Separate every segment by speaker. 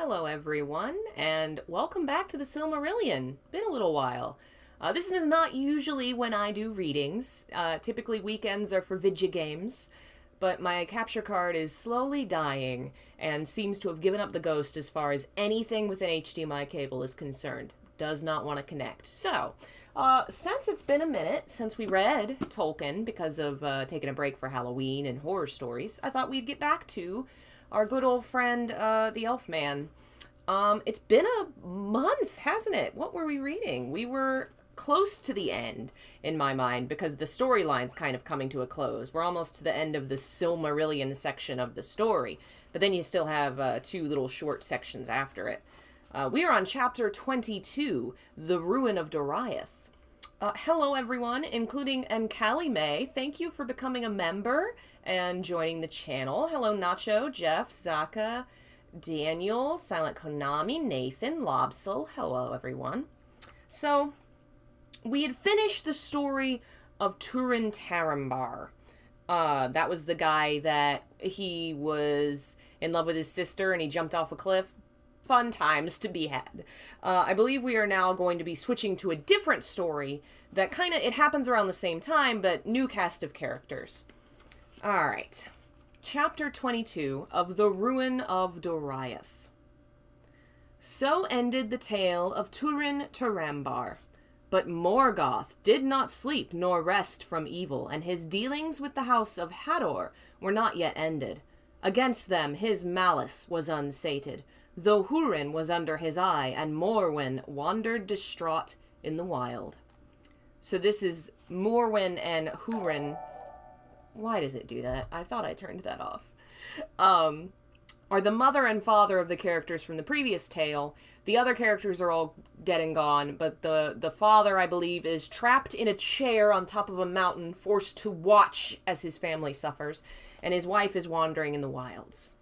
Speaker 1: Hello everyone, and welcome back to the Silmarillion. Been a little while. This is not usually when I do readings. Typically weekends are for video games, but my capture card is slowly dying and seems to have given up the ghost as far as anything with an HDMI cable is concerned. Does not want to connect. So, since it's been a minute since we read Tolkien because of taking a break for Halloween and horror stories, I thought we'd get back to our good old friend, the Elfman. It's been a month, hasn't it? What were we reading? We were close to the end, in my mind, because the storyline's kind of coming to a close. We're almost to the end of the Silmarillion section of the story, but then you still have two little short sections after it. We are on chapter 22, The Ruin of Doriath. Hello, everyone, including Callie May. Thank you for becoming a member and joining the channel. Hello, Nacho, Jeff, Zaka, Daniel, Silent Konami, Nathan, Lobsel. Hello, everyone. So, we had finished the story of Turin Tarambar. That was the guy that he was in love with his sister and he jumped off a cliff. Fun times to be had. I believe we are now going to be switching to a different story that it happens around the same time, but new cast of characters. Alright. Chapter 22 of The Ruin of Doriath. So ended the tale of Turin Tarambar. But Morgoth did not sleep nor rest from evil, and his dealings with the house of Hador were not yet ended. Against them his malice was unsated, though Hurin was under his eye, and Morwen wandered distraught in the wild. So this is Morwen and Hurin. Why does it do that? I thought I turned that off. Are the mother and father of the characters from the previous tale. The other characters are all dead and gone, but the father, I believe, is trapped in a chair on top of a mountain, forced to watch as his family suffers, and his wife is wandering in the wilds.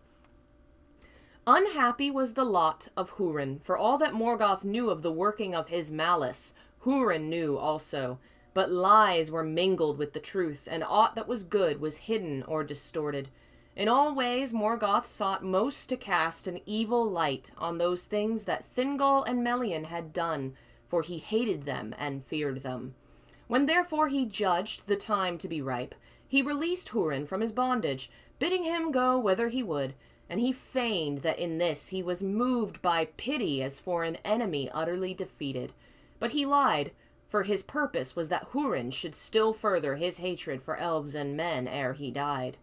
Speaker 1: Unhappy was the lot of Hurin, for all that Morgoth knew of the working of his malice, Hurin knew also, but lies were mingled with the truth, and aught that was good was hidden or distorted. In all ways Morgoth sought most to cast an evil light on those things that Thingol and Melian had done, for he hated them and feared them. When therefore he judged the time to be ripe, he released Hurin from his bondage, bidding him go whither he would, and he feigned that in this he was moved by pity as for an enemy utterly defeated. But he lied, for his purpose was that Hurin should still further his hatred for elves and men ere he died.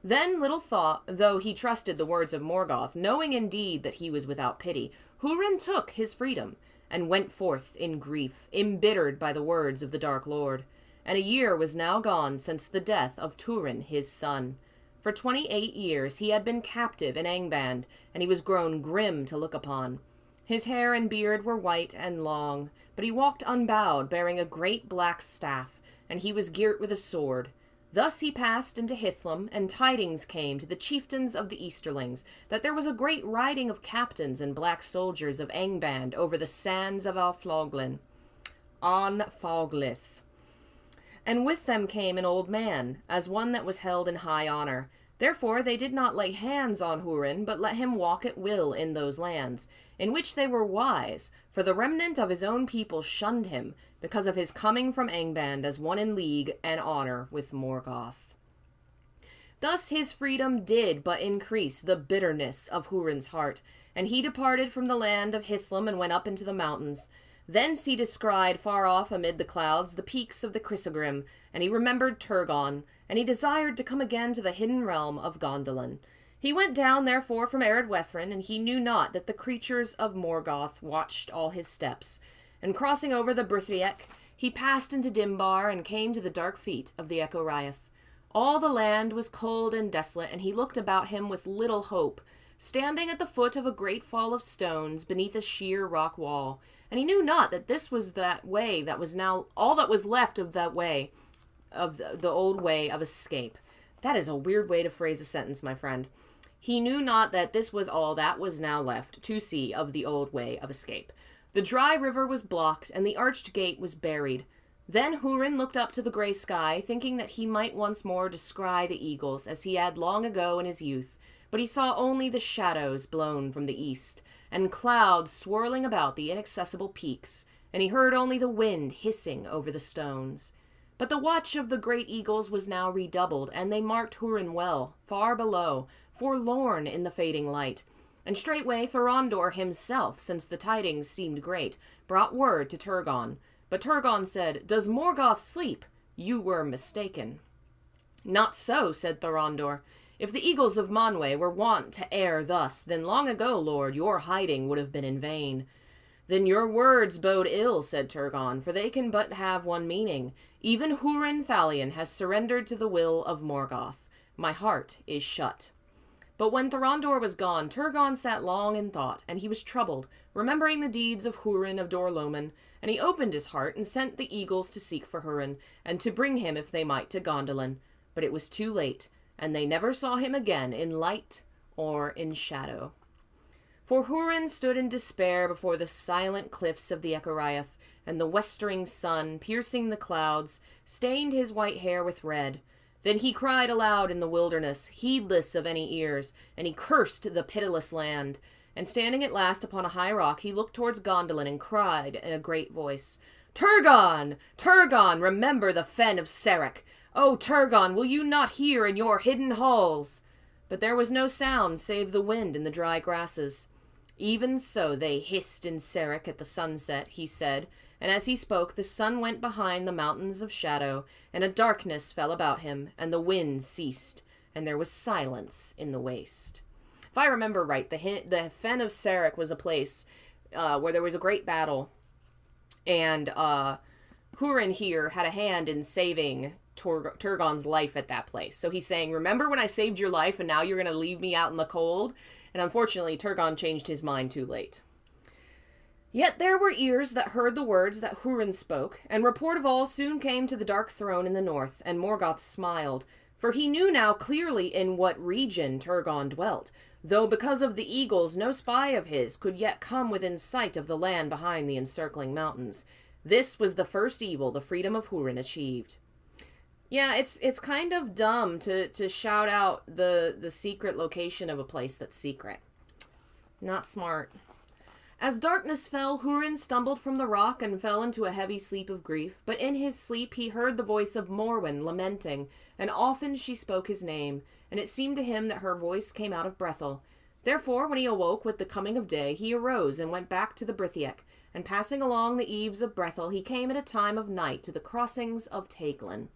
Speaker 1: Then little thought, though he trusted the words of Morgoth, knowing indeed that he was without pity, Hurin took his freedom, and went forth in grief, embittered by the words of the Dark Lord. And a year was now gone since the death of Turin his son. For 28 years he had been captive in Angband, and he was grown grim to look upon. His hair and beard were white and long, but he walked unbowed, bearing a great black staff, and he was girt with a sword. Thus he passed into Hithlum, and tidings came to the chieftains of the Easterlings that there was a great riding of captains and black soldiers of Angband over the sands of Anfoglith. And with them came an old man, as one that was held in high honor. Therefore they did not lay hands on Hurin, but let him walk at will in those lands, in which they were wise, for the remnant of his own people shunned him, because of his coming from Angband as one in league and honor with Morgoth. Thus his freedom did but increase the bitterness of Hurin's heart, and he departed from the land of Hithlum and went up into the mountains. Thence he descried far off amid the clouds the peaks of the Chrysogrim, and he remembered Turgon, and he desired to come again to the hidden realm of Gondolin. He went down therefore from Eredwethrin, and he knew not that the creatures of Morgoth watched all his steps. And crossing over the Brithriec, he passed into Dimbar and came to the dark feet of the Echoriath. All the land was cold and desolate, and he looked about him with little hope, standing at the foot of a great fall of stones beneath a sheer rock wall. And he knew not that this was that way that was now all that was left of that way, of the old way of escape. That is a weird way to phrase a sentence, my friend. He knew not that this was all that was now left to see of the old way of escape. The dry river was blocked, and the arched gate was buried. Then Hurin looked up to the grey sky, thinking that he might once more descry the eagles, as he had long ago in his youth, but he saw only the shadows blown from the east, and clouds swirling about the inaccessible peaks, and he heard only the wind hissing over the stones. But the watch of the great eagles was now redoubled, and they marked Hurin well, far below, forlorn in the fading light. And straightway Thorondor himself, since the tidings seemed great, brought word to Turgon. But Turgon said, "Does Morgoth sleep? You were mistaken." "Not so," said Thorondor. "If the eagles of Manwë were wont to err thus, then long ago, lord, your hiding would have been in vain." "Then your words bode ill," said Turgon, "for they can but have one meaning. Even Hurin Thalion has surrendered to the will of Morgoth. My heart is shut." But when Thorondor was gone, Turgon sat long in thought, and he was troubled, remembering the deeds of Hurin of Dor-Loman, and he opened his heart and sent the eagles to seek for Hurin, and to bring him, if they might, to Gondolin. But it was too late, and they never saw him again in light or in shadow. For Hurin stood in despair before the silent cliffs of the Echoriath, and the westering sun, piercing the clouds, stained his white hair with red. Then he cried aloud in the wilderness, heedless of any ears, and he cursed the pitiless land. And standing at last upon a high rock, he looked towards Gondolin and cried in a great voice, "Turgon! Turgon, remember the fen of Serech! O Turgon, will you not hear in your hidden halls?" But there was no sound save the wind in the dry grasses. "Even so they hissed in Serech at the sunset," he said, and as he spoke the sun went behind the mountains of shadow, and a darkness fell about him, and the wind ceased, and there was silence in the waste. If I remember right, the fen of Serech was a place where there was a great battle, and Hurin here had a hand in saving Turgon's life at that place. So he's saying, "Remember when I saved your life and now you're going to leave me out in the cold?" And unfortunately, Turgon changed his mind too late. Yet there were ears that heard the words that Hurin spoke, and report of all soon came to the dark throne in the north, and Morgoth smiled, for he knew now clearly in what region Turgon dwelt, though because of the eagles no spy of his could yet come within sight of the land behind the encircling mountains. This was the first evil the freedom of Hurin achieved. Yeah, it's kind of dumb to shout out the secret location of a place that's secret. Not smart. As darkness fell, Hurin stumbled from the rock and fell into a heavy sleep of grief, but in his sleep he heard the voice of Morwen lamenting, and often she spoke his name, and it seemed to him that her voice came out of Brethil. Therefore, when he awoke with the coming of day, he arose and went back to the Brithiec, and passing along the eaves of Brethil, he came at a time of night to the crossings of Taglin.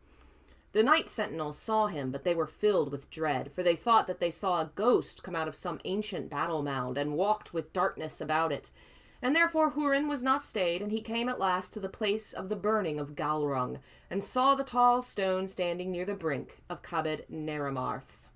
Speaker 1: The night sentinels saw him, but they were filled with dread, for they thought that they saw a ghost come out of some ancient battle mound, and walked with darkness about it. And therefore Hurin was not stayed, and he came at last to the place of the burning of Galrung, and saw the tall stone standing near the brink of Cabed Neramarth.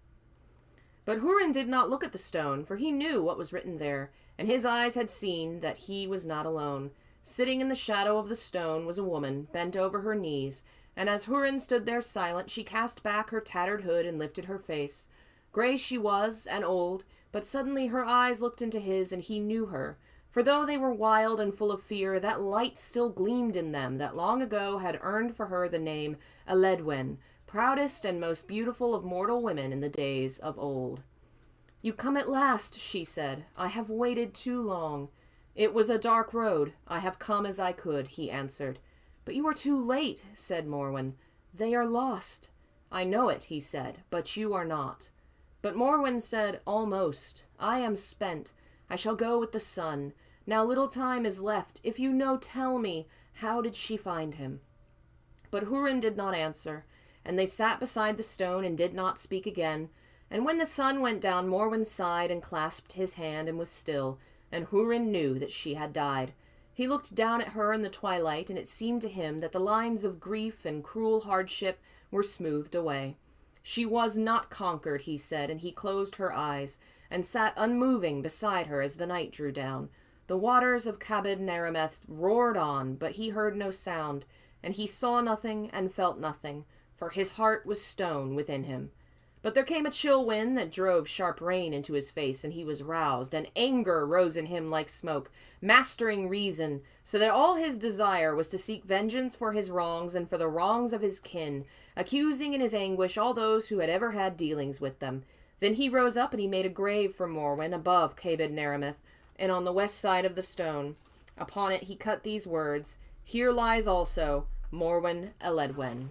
Speaker 1: But Hurin did not look at the stone, for he knew what was written there, and his eyes had seen that he was not alone. Sitting in the shadow of the stone was a woman, bent over her knees, and as Hurin stood there silent, she cast back her tattered hood and lifted her face. Grey she was, and old, but suddenly her eyes looked into his, and he knew her. For though they were wild and full of fear, that light still gleamed in them that long ago had earned for her the name Eledwen, proudest and most beautiful of mortal women in the days of old. "You come at last," she said. "I have waited too long." "It was a dark road. I have come as I could," he answered. "But you are too late," said Morwen. "They are lost." "I know it," he said, "but you are not." But Morwen said, "Almost. I am spent. I shall go with the sun. Now little time is left. If you know, tell me, how did she find him?" But Hurin did not answer, and they sat beside the stone and did not speak again. And when the sun went down, Morwen sighed and clasped his hand and was still, and Hurin knew that she had died. He looked down at her in the twilight, and it seemed to him that the lines of grief and cruel hardship were smoothed away. She was not conquered, he said, and he closed her eyes, and sat unmoving beside her as the night drew down. The waters of Cabed Nerameth roared on, but he heard no sound, and he saw nothing and felt nothing, for his heart was stone within him. But there came a chill wind that drove sharp rain into his face, and he was roused, and anger rose in him like smoke, mastering reason, so that all his desire was to seek vengeance for his wrongs and for the wrongs of his kin, accusing in his anguish all those who had ever had dealings with them. Then he rose up and he made a grave for Morwen above Cabed Nerameth, and on the west side of the stone. Upon it he cut these words, Here lies also Morwen Eledwen.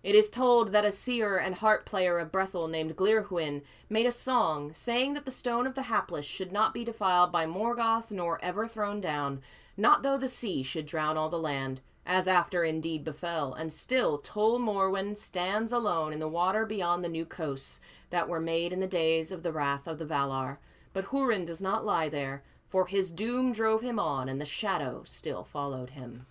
Speaker 1: It is told that a seer and harp player of Brethil named Glirhwyn made a song, saying that the stone of the hapless should not be defiled by Morgoth nor ever thrown down, not though the sea should drown all the land, as after indeed befell, and still Tol Morwen stands alone in the water beyond the new coasts that were made in the days of the wrath of the Valar. But Hurin does not lie there, for his doom drove him on, and the shadow still followed him.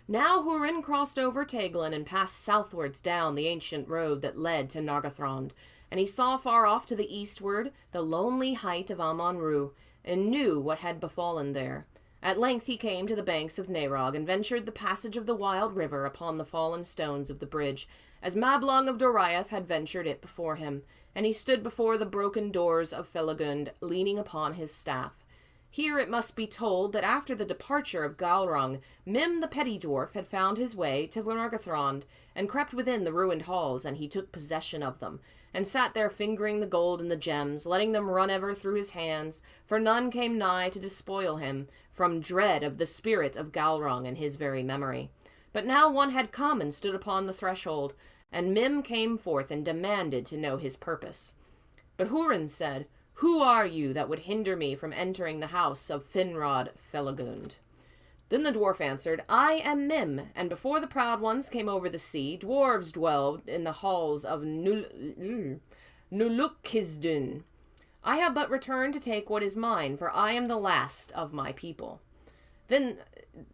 Speaker 1: Now Hurin crossed over Teglin and passed southwards down the ancient road that led to Nargothrond, and he saw far off to the eastward the lonely height of Amon-Rû, and knew what had befallen there. At length he came to the banks of Narog, and ventured the passage of the wild river upon the fallen stones of the bridge, as Mablung of Doriath had ventured it before him, and he stood before the broken doors of Felagund, leaning upon his staff. Here it must be told that after the departure of Galrung, Mim the petty dwarf had found his way to Nargothrond, and crept within the ruined halls, and he took possession of them, and sat there fingering the gold and the gems, letting them run ever through his hands, for none came nigh to despoil him, from dread of the spirit of Galrung and his very memory. But now one had come and stood upon the threshold, and Mim came forth and demanded to know his purpose. But Hurin said, Who are you that would hinder me from entering the house of Finrod Felagund? Then the dwarf answered, I am Mim, and before the proud ones came over the sea, dwarves dwelled in the halls of Nulukizdun. I have but returned to take what is mine, for I am the last of my people. Then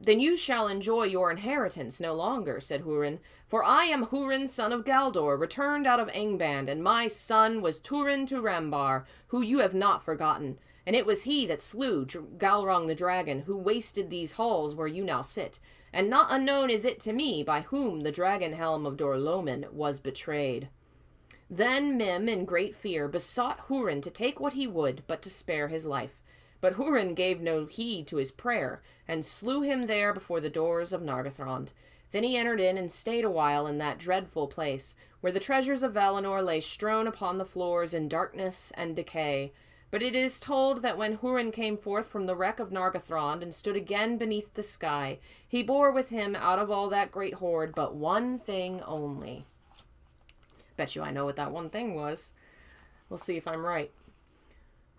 Speaker 1: you shall enjoy your inheritance no longer, said Hurin, for I am Hurin, son of Galdor, returned out of Angband, and my son was Turin Turambar, who you have not forgotten. And it was he that slew Galrung the dragon, who wasted these halls where you now sit. And not unknown is it to me by whom the dragon helm of Dorlomin was betrayed. Then Mim, in great fear, besought Hurin to take what he would, but to spare his life. But Hurin gave no heed to his prayer, and slew him there before the doors of Nargothrond. Then he entered in and stayed a while in that dreadful place, where the treasures of Valinor lay strewn upon the floors in darkness and decay. But it is told that when Hurin came forth from the wreck of Nargothrond and stood again beneath the sky, he bore with him out of all that great hoard but one thing only. Bet you I know what that one thing was. We'll see if I'm right.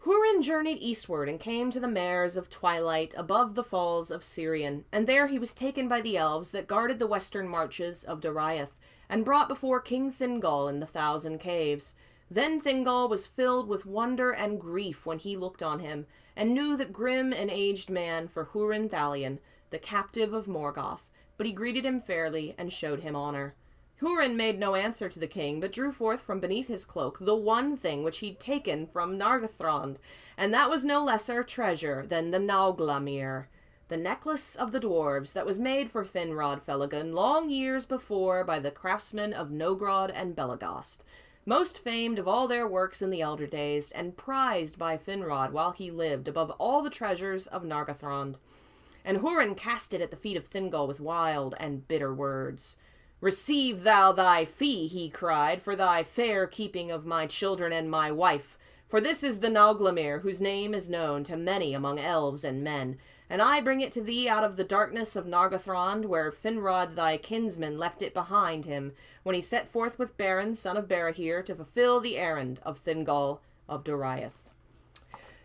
Speaker 1: Hurin journeyed eastward and came to the mares of twilight above the falls of Sirion, and there he was taken by the elves that guarded the western marches of Doriath, and brought before King Thingol in the Thousand Caves. Then Thingol was filled with wonder and grief when he looked on him, and knew that grim and aged man for Hurin Thalion, the captive of Morgoth, but he greeted him fairly and showed him honor. Hurin made no answer to the king, but drew forth from beneath his cloak the one thing which he'd taken from Nargothrond, and that was no lesser treasure than the Nauglamir, the necklace of the dwarves that was made for Finrod Felagund long years before by the craftsmen of Nogrod and Belagast, most famed of all their works in the elder days, and prized by Finrod while he lived above all the treasures of Nargothrond. And Hurin cast it at the feet of Thingol with wild and bitter words. Receive thou thy fee, he cried, for thy fair keeping of my children and my wife. For this is the Nauglamir, whose name is known to many among elves and men. And I bring it to thee out of the darkness of Nargothrond, where Finrod thy kinsman left it behind him, when he set forth with Beren, son of Barahir, to fulfill the errand of Thingol of Doriath.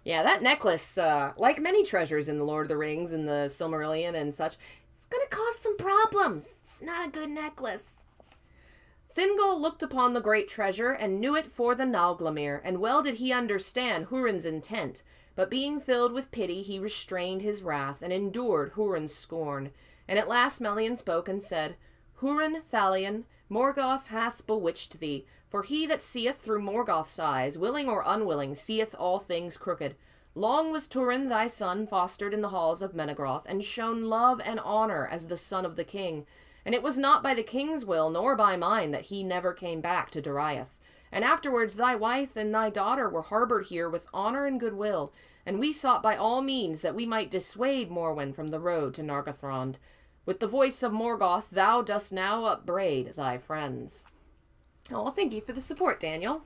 Speaker 1: Yeah, that necklace, like many treasures in the Lord of the Rings and the Silmarillion and such, it's gonna cause some problems. It's not a good necklace. Thingol looked upon the great treasure and knew it for the Nauglamir, and well did he understand Hurin's intent. But being filled with pity, he restrained his wrath and endured Hurin's scorn. And at last Melian spoke and said, Hurin Thalion, Morgoth hath bewitched thee, for he that seeth through Morgoth's eyes, willing or unwilling, seeth all things crooked. Long was Turin thy son fostered in the halls of Menegroth, and shown love and honor as the son of the king. And it was not by the king's will, nor by mine, that he never came back to Doriath. And afterwards thy wife and thy daughter were harbored here with honor and goodwill, and we sought by all means that we might dissuade Morwen from the road to Nargothrond. With the voice of Morgoth thou dost now upbraid thy friends. Oh, well, thank you for the support, Daniel.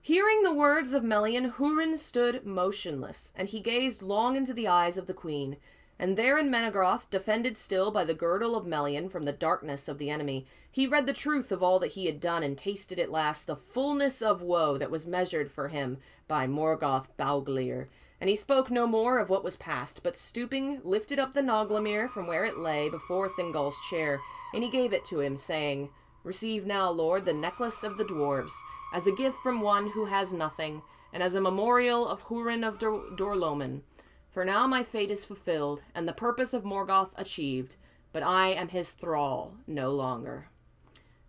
Speaker 1: Hearing the words of Melian, Hurin stood motionless, and he gazed long into the eyes of the queen. And there in Menegroth, defended still by the girdle of Melian from the darkness of the enemy, he read the truth of all that he had done, and tasted at last the fullness of woe that was measured for him by Morgoth Bauglir. And he spoke no more of what was past, but stooping, lifted up the Noglamir from where it lay before Thingol's chair, and he gave it to him, saying, "Receive now, Lord, the necklace of the dwarves, as a gift from one who has nothing, and as a memorial of Hurin of Dorloman. For now my fate is fulfilled, and the purpose of Morgoth achieved, but I am his thrall no longer."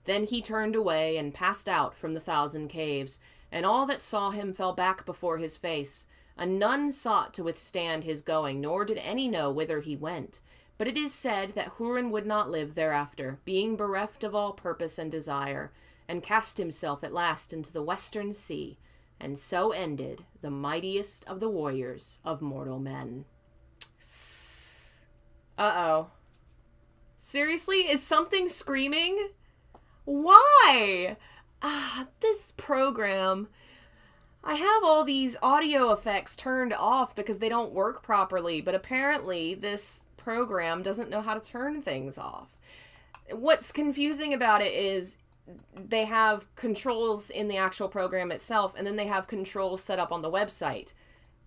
Speaker 1: Then he turned away and passed out from the 1,000 caves, and all that saw him fell back before his face. And none sought to withstand his going, nor did any know whither he went. But it is said that Hurin would not live thereafter, being bereft of all purpose and desire, and cast himself at last into the western sea, and so ended the mightiest of the warriors of mortal men. Uh-oh. Seriously? Is something screaming? Why? This program. I have all these audio effects turned off because they don't work properly, but apparently this program doesn't know how to turn things off. What's confusing about it is they have controls in the actual program itself, and then they have controls set up on the website.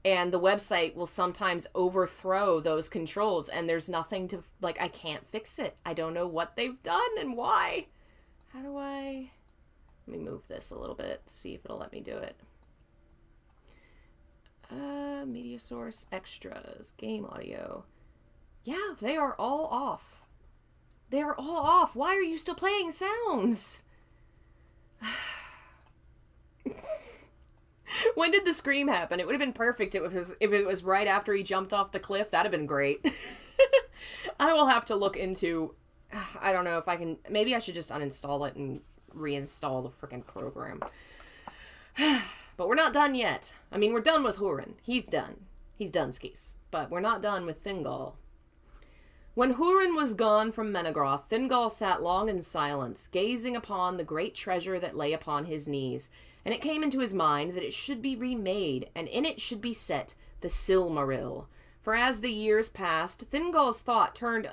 Speaker 1: And the website will sometimes overthrow those controls, and there's nothing to, I can't fix it. I don't know what they've done and why. How do I... Let me move this a little bit, see if it'll let me do it. Media source, extras, game audio. Yeah, they are all off. They are all off. Why are you still playing sounds? When did the scream happen? It would have been perfect if it was right after he jumped off the cliff. That'd have been great. I will have to look into... I don't know if I can... Maybe I should just uninstall it and reinstall the freaking program. But we're not done yet. I mean, we're done with Hurin. He's done. He's done skis. But we're not done with Thingol. When Hurin was gone from Menegroth, Thingol sat long in silence, gazing upon the great treasure that lay upon his knees, and it came into his mind that it should be remade, and in it should be set the Silmaril. For as the years passed, Thingol's thought turned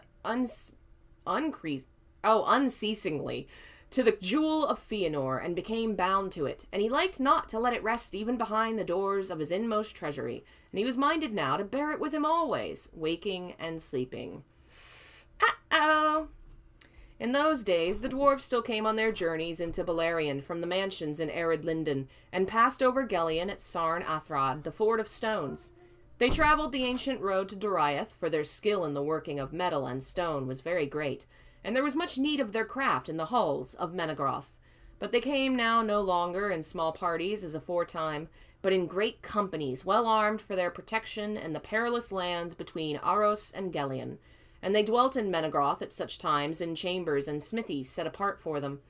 Speaker 1: unceasingly to the jewel of Fëanor, and became bound to it, and he liked not to let it rest even behind the doors of his inmost treasury, and he was minded now to bear it with him always, waking and sleeping. Uh-oh! In those days, the dwarves still came on their journeys into Beleriand from the mansions in arid Lindon, and passed over Gellion at Sarn Athrad, the Ford of Stones. They traveled the ancient road to Doriath, for their skill in the working of metal and stone was very great, and there was much need of their craft in the halls of Menegroth. But they came now no longer in small parties as aforetime, but in great companies, well armed for their protection in the perilous lands between Aros and Gellion. And they dwelt in Menegroth at such times in chambers and smithies set apart for them.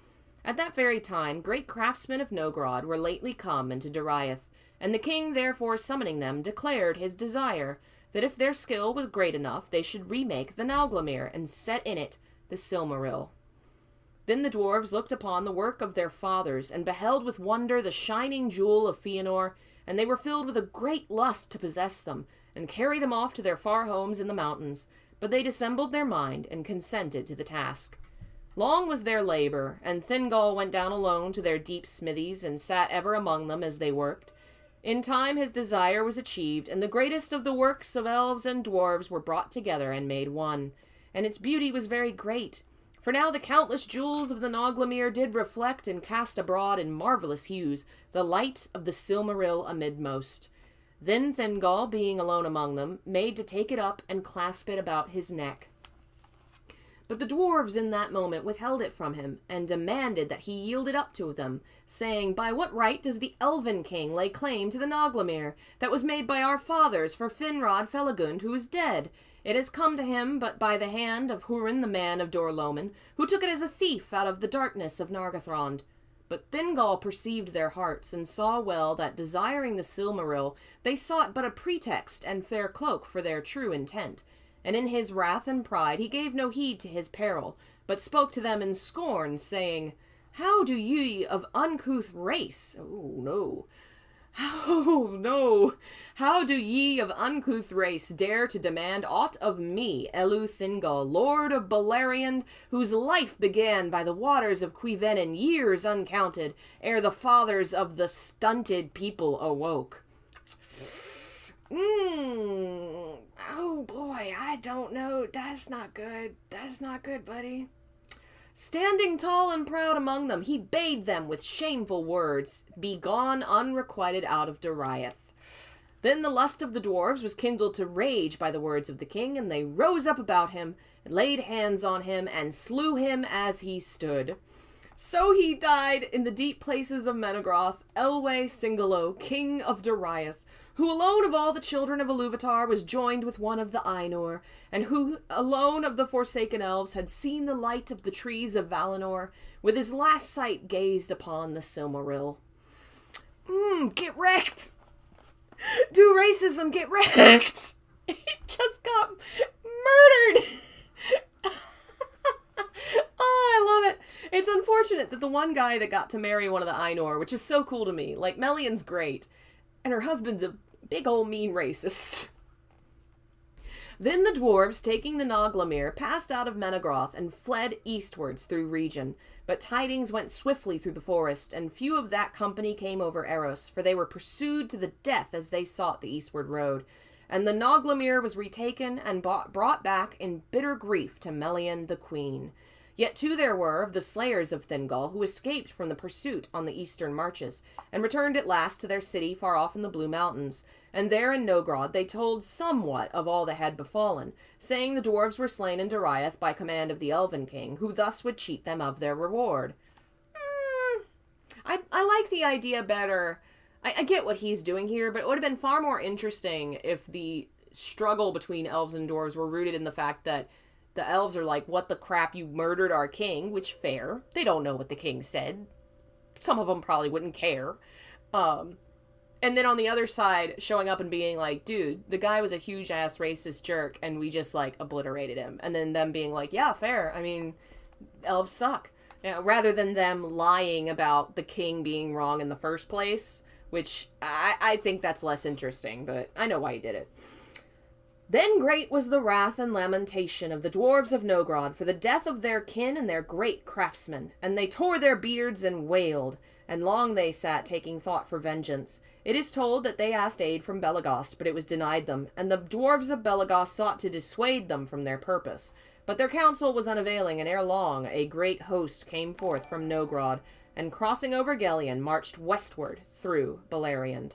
Speaker 1: At that very time, great craftsmen of Nogrod were lately come into Doriath, and the king, therefore summoning them, declared his desire that if their skill was great enough, they should remake the Noglamir and set in it the Silmaril. Then the dwarves looked upon the work of their fathers, and beheld with wonder the shining jewel of Fëanor, and they were filled with a great lust to possess them, and carry them off to their far homes in the mountains. But they dissembled their mind, and consented to the task. Long was their labor, and Thingol went down alone to their deep smithies, and sat ever among them as they worked. In time his desire was achieved, and the greatest of the works of elves and dwarves were brought together and made one. And its beauty was very great, for now the countless jewels of the Noglamir did reflect and cast abroad in marvellous hues the light of the Silmaril amidmost. Then Thingol, being alone among them, made to take it up and clasp it about his neck. But the dwarves in that moment withheld it from him, and demanded that he yield it up to them, saying, "By what right does the Elven king lay claim to the Noglamir, that was made by our fathers for Finrod Felagund, who is dead? It has come to him but by the hand of Hurin the man of Dorloman, who took it as a thief out of the darkness of Nargothrond." But Thingol perceived their hearts, and saw well that, desiring the Silmaril, they sought but a pretext and fair cloak for their true intent. And in his wrath and pride he gave no heed to his peril, but spoke to them in scorn, saying, How do ye of uncouth race? Oh, no. Oh, no. How do ye of uncouth race dare to demand aught of me, Elu Thingol, Lord of Beleriand, whose life began by the waters of Cuivenin years uncounted, ere the fathers of the stunted people awoke? Oh, boy, I don't know. That's not good. That's not good, buddy. Standing tall and proud among them, he bade them with shameful words be gone unrequited out of Doriath. Then the lust of the dwarves was kindled to rage by the words of the king, and they rose up about him, and laid hands on him, and slew him as he stood. So he died in the deep places of Menegroth, Elwë Singolo, king of Doriath, who alone of all the children of Iluvatar was joined with one of the Ainur, and who alone of the Forsaken Elves had seen the light of the trees of Valinor, with his last sight gazed upon the Silmaril. Get wrecked! Do racism, get wrecked! He just got murdered! Oh, I love it. It's unfortunate that the one guy that got to marry one of the Ainur, which is so cool to me, like, Melian's great, and her husband's a big old mean racist. Then the dwarves, taking the Noglamir, passed out of Menegroth and fled eastwards through region. But tidings went swiftly through the forest, and few of that company came over Eros, for they were pursued to the death as they sought the eastward road. And the Noglamir was retaken and brought back in bitter grief to Melian the queen. Yet two there were of the slayers of Thingol who escaped from the pursuit on the eastern marches, and returned at last to their city far off in the Blue Mountains. And there in Nogrod they told somewhat of all that had befallen, saying the dwarves were slain in Doriath by command of the Elven King, who thus would cheat them of their reward. I like the idea better. I get what he's doing here, but it would have been far more interesting if the struggle between elves and dwarves were rooted in the fact that the elves are like, what the crap, you murdered our king, which fair. They don't know what the king said. Some of them probably wouldn't care. And then on the other side, showing up and being like, dude, the guy was a huge-ass racist jerk, and we just, like, obliterated him. And then them being like, yeah, fair. I mean, elves suck. You know, rather than them lying about the king being wrong in the first place, which I think that's less interesting, but I know why he did it. Then great was the wrath and lamentation of the dwarves of Nogrod for the death of their kin and their great craftsman, and they tore their beards and wailed, and long they sat taking thought for vengeance. It is told that they asked aid from Belegost, but it was denied them, and the dwarves of Belegost sought to dissuade them from their purpose. But their counsel was unavailing, and ere long a great host came forth from Nogrod, and crossing over Gellion, marched westward through Beleriand.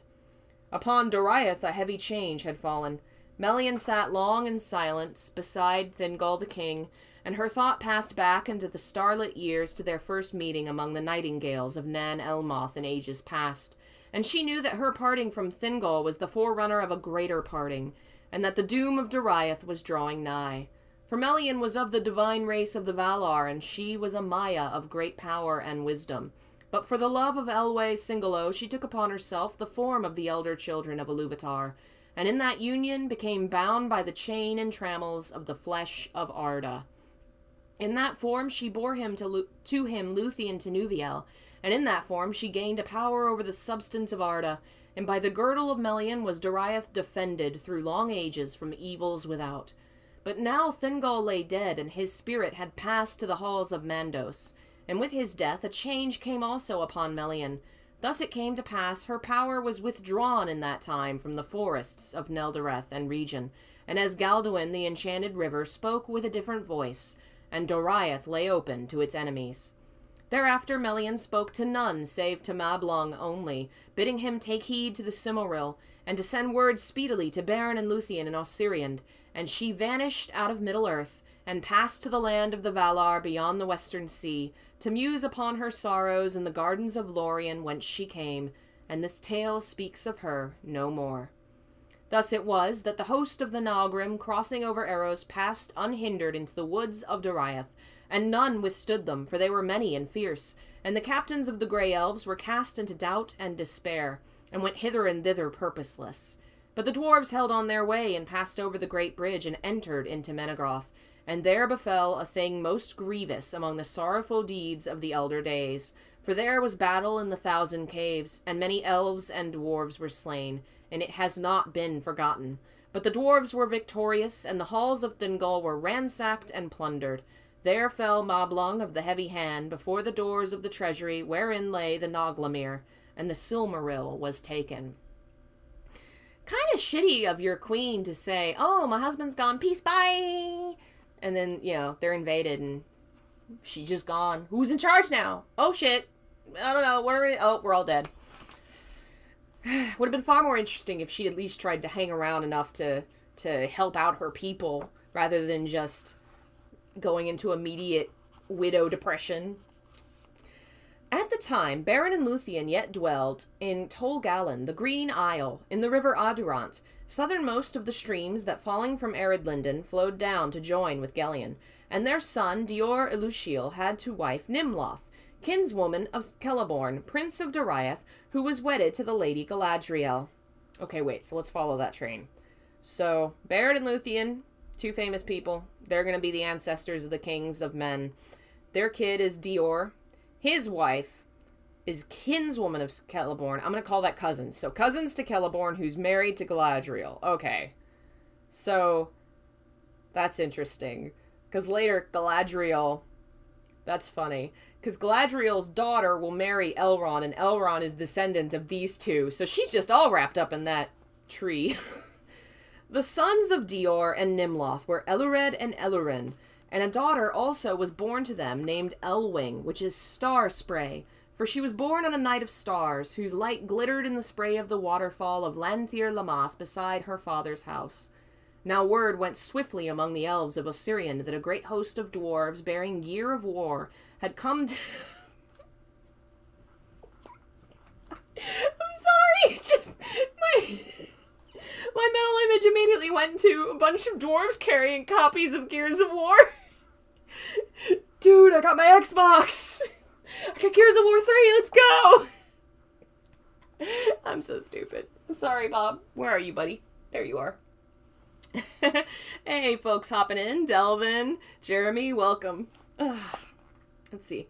Speaker 1: Upon Doriath a heavy change had fallen. Melian sat long in silence beside Thingol the king, and her thought passed back into the starlit years to their first meeting among the nightingales of Nan Elmoth in ages past, and she knew that her parting from Thingol was the forerunner of a greater parting, and that the doom of Doriath was drawing nigh. For Melian was of the divine race of the Valar, and she was a Maya of great power and wisdom. But for the love of Elwë Singolo, she took upon herself the form of the elder children of Iluvatar, and in that union became bound by the chain and trammels of the flesh of Arda. In that form she bore him to him Luthien Tinuviel, and in that form she gained a power over the substance of Arda, and by the girdle of Melian was Doriath defended through long ages from evils without. But now Thingol lay dead, and his spirit had passed to the halls of Mandos, and with his death a change came also upon Melian. Thus it came to pass her power was withdrawn in that time from the forests of Neldareth and region, and as Galduin the enchanted river spoke with a different voice, and Doriath lay open to its enemies. Thereafter Melian spoke to none save to Mablung only, bidding him take heed to the Silmaril, and to send word speedily to Beren and Luthien and Ossiriand, and she vanished out of Middle-earth, and passed to the land of the Valar beyond the western sea, to muse upon her sorrows in the gardens of Lorien whence she came, and this tale speaks of her no more. Thus it was that the host of the Nalgrim, crossing over Eros, passed unhindered into the woods of Doriath, and none withstood them, for they were many and fierce, and the captains of the Grey Elves were cast into doubt and despair, and went hither and thither purposeless. But the dwarves held on their way, and passed over the great bridge, and entered into Menegroth, and there befell a thing most grievous among the sorrowful deeds of the elder days. For there was battle in the 1,000 caves, and many elves and dwarves were slain, and it has not been forgotten. But the dwarves were victorious, and the halls of Thingol were ransacked and plundered. There fell Mablung of the Heavy Hand before the doors of the treasury wherein lay the Noglamir, and the Silmaril was taken. Kind of shitty of your queen to say, oh, my husband's gone, peace, bye! And then, they're invaded and she's just gone. Who's in charge now? Oh, shit. I don't know. We're all dead. Would have been far more interesting if she at least tried to hang around enough to help out her people rather than just going into immediate widow depression. At the time, Beren and Luthien yet dwelled in Tol Galen, the Green Isle, in the river Adurant, southernmost of the streams that falling from Eredlinden flowed down to join with Gelion, and their son Dior Ilushiel had to wife Nimloth, kinswoman of Celeborn, prince of Doriath, who was wedded to the lady Galadriel. Okay, wait, so let's follow that train. So, Beren and Luthien, two famous people, they're going to be the ancestors of the kings of men. Their kid is Dior. His wife is kinswoman of Celeborn. I'm going to call that cousin. So cousins to Celeborn, who's married to Galadriel. Okay. So that's interesting. Because later Galadriel, that's funny. Because Galadriel's daughter will marry Elrond, and Elrond is descendant of these two. So she's just all wrapped up in that tree. The sons of Dior and Nimloth were Elured and Elurin, and a daughter also was born to them named Elwing, which is star spray, for she was born on a night of stars, whose light glittered in the spray of the waterfall of Lanthir Lamath beside her father's house. Now word went swiftly among the elves of Osirian that a great host of dwarves bearing gear of war had come to... I'm sorry, my mental image immediately went to a bunch of dwarves carrying copies of Gears of War. Dude, I got my Xbox! I got Gears of War 3, let's go! I'm so stupid. I'm sorry, Bob. Where are you, buddy? There you are. Hey, folks hopping in. Delvin, Jeremy, welcome. Let's see.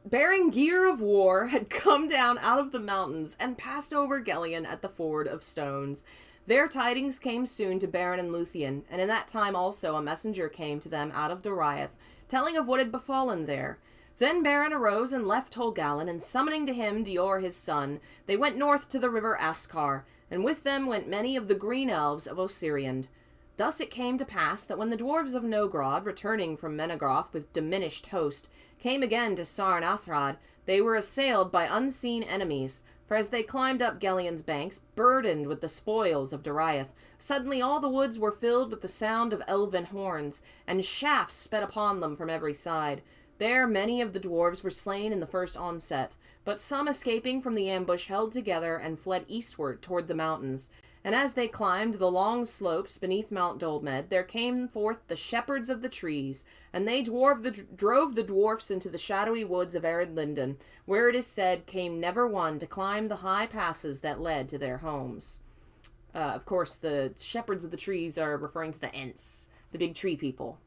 Speaker 1: Bearing gear of war had come down out of the mountains and passed over Gelion at the Ford of Stones. Their tidings came soon to Beren and Luthien, and in that time also a messenger came to them out of Doriath, telling of what had befallen there. Then Beren arose and left Tol Galen, and summoning to him Dior his son, they went north to the river Askar, and with them went many of the green elves of Osiriand. Thus it came to pass that when the dwarves of Nogrod, returning from Menegroth with diminished host, came again to Sarnathrad, they were assailed by unseen enemies, for as they climbed up Gelion's banks, burdened with the spoils of Doriath, suddenly all the woods were filled with the sound of elven horns, and shafts sped upon them from every side. There many of the dwarves were slain in the first onset, but some escaping from the ambush held together and fled eastward toward the mountains. And as they climbed the long slopes beneath Mount Dolmed, there came forth the shepherds of the trees, and they drove the dwarfs into the shadowy woods of Eredlinden, where it is said came never one to climb the high passes that led to their homes. Of course, the shepherds of the trees are referring to the Ents, the big tree people.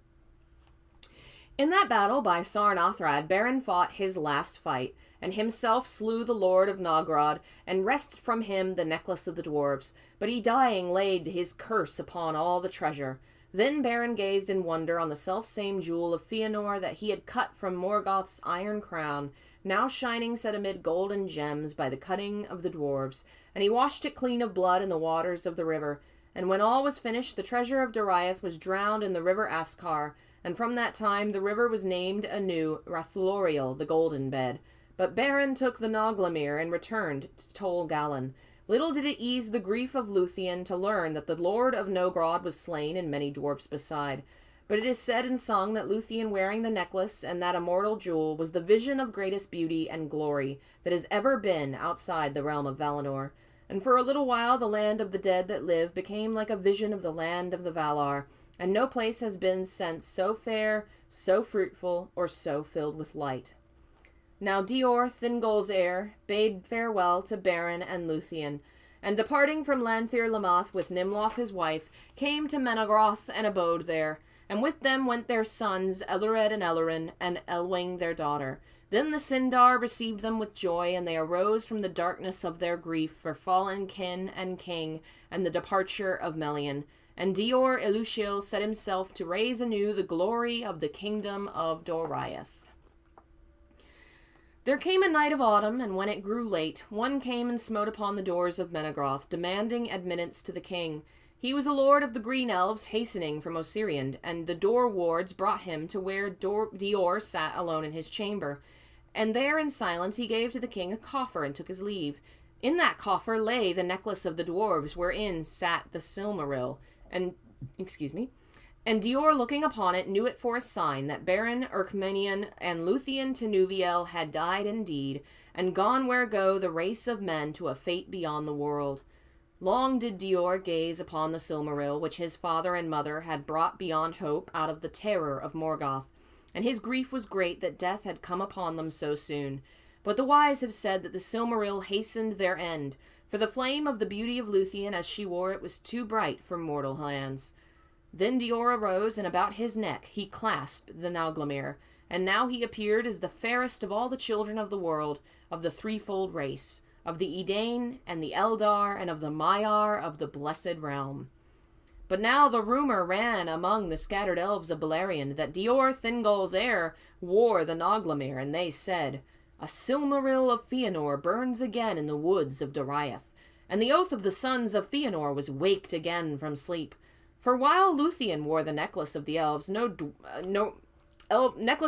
Speaker 1: In that battle by Sarnathrad, Beren fought his last fight, and himself slew the lord of Nogrod, and wrested from him the necklace of the dwarves. But he dying laid his curse upon all the treasure. Then Beren gazed in wonder on the selfsame jewel of Fëanor that he had cut from Morgoth's iron crown, now shining set amid golden gems by the cutting of the dwarves, and he washed it clean of blood in the waters of the river. And when all was finished, the treasure of Doriath was drowned in the river Askar, and from that time the river was named anew Rathloriel, the Golden Bed. But Beren took the Noglamir and returned to Tol Galen. Little did it ease the grief of Luthien to learn that the lord of Nogrod was slain and many dwarfs beside. But it is said and sung that Luthien wearing the necklace and that immortal jewel was the vision of greatest beauty and glory that has ever been outside the realm of Valinor. And for a little while the land of the dead that live became like a vision of the land of the Valar, and no place has been since so fair, so fruitful, or so filled with light. Now Dior, Thingol's heir, bade farewell to Beren and Luthien, and departing from Lanthir Lamath with Nimloth his wife, came to Menegroth and abode there. and with them went their sons, Ellared and Ellerin, and Elwing their daughter. Then the Sindar received them with joy, and they arose from the darkness of their grief for fallen kin and king, and the departure of Melian. And Dior Eleushil set himself to raise anew the glory of the kingdom of Doriath. There came a night of autumn, and when it grew late, one came and smote upon the doors of Menegroth, demanding admittance to the king. He was a lord of the green elves, hastening from Osirian, and the door wards brought him to where Dior sat alone in his chamber. And there in silence he gave to the king a coffer and took his leave. In that coffer lay the necklace of the dwarves, wherein sat the Silmaril. And Dior, looking upon it, knew it for a sign that Baron Erkmenian and Luthien Tenuviel had died indeed, and gone where go the race of men to a fate beyond the world. Long did Dior gaze upon the Silmaril, which his father and mother had brought beyond hope out of the terror of Morgoth, and his grief was great that death had come upon them so soon. But the wise have said that the Silmaril hastened their end, for the flame of the beauty of Luthien as she wore it was too bright for mortal hands. Then Dior arose, and about his neck he clasped the Nauglamir, and now he appeared as the fairest of all the children of the world, of the threefold race, of the Edain, and the Eldar, and of the Maiar of the blessed realm. But now the rumor ran among the scattered elves of Beleriand that Dior Thingol's heir wore the Nauglamir, and they said, "A Silmaril of Fëanor burns again in the woods of Doriath." And the oath of the sons of Fëanor was waked again from sleep. For while Luthien wore the necklace of the elves, necklace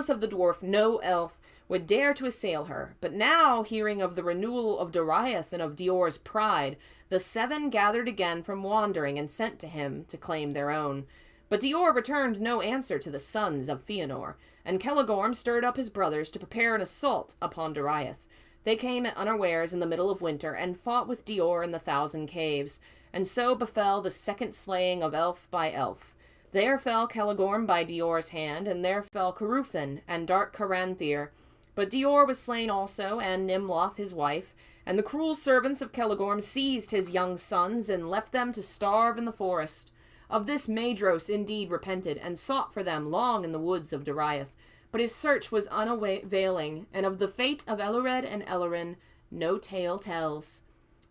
Speaker 1: of the dwarf, no elf would dare to assail her. But now, hearing of the renewal of Doriath and of Dior's pride, the seven gathered again from wandering and sent to him to claim their own. But Dior returned no answer to the sons of Fëanor, and Celegorm stirred up his brothers to prepare an assault upon Doriath. They came at unawares in the middle of winter, and fought with Dior in the Thousand Caves, and so befell the second slaying of elf by elf. There fell Celegorm by Dior's hand, and there fell Carufin and dark Caranthir. But Dior was slain also, and Nimloth his wife, and the cruel servants of Celegorm seized his young sons, and left them to starve in the forest. Of this Maedhros indeed repented, and sought for them long in the woods of Doriath. But his search was unavailing, and of the fate of Ellared and Ellerin no tale tells.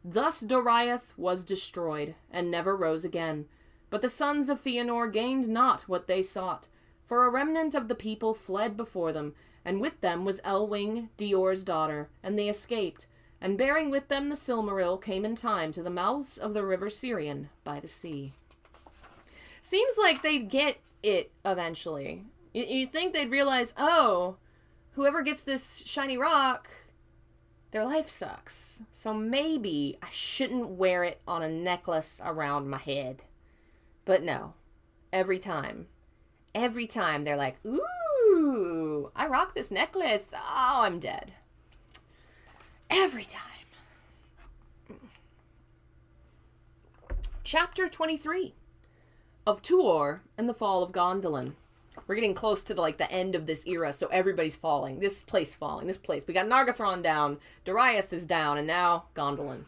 Speaker 1: Thus Doriath was destroyed, and never rose again. But the sons of Fëanor gained not what they sought, for a remnant of the people fled before them, and with them was Elwing, Dior's daughter, and they escaped, and bearing with them the Silmaril came in time to the mouths of the river Sirion by the sea. Seems like they'd get it eventually. You'd think they'd realize, oh, whoever gets this shiny rock, their life sucks. So maybe I shouldn't wear it on a necklace around my head. But no. Every time they're like, ooh, I rock this necklace. Oh, I'm dead. Every time. Chapter 23 of Tuor and the Fall of Gondolin. We're getting close to the end of this era, so everybody's falling. This place falling. This place. We got Nargothrond down. Doriath is down, and now Gondolin.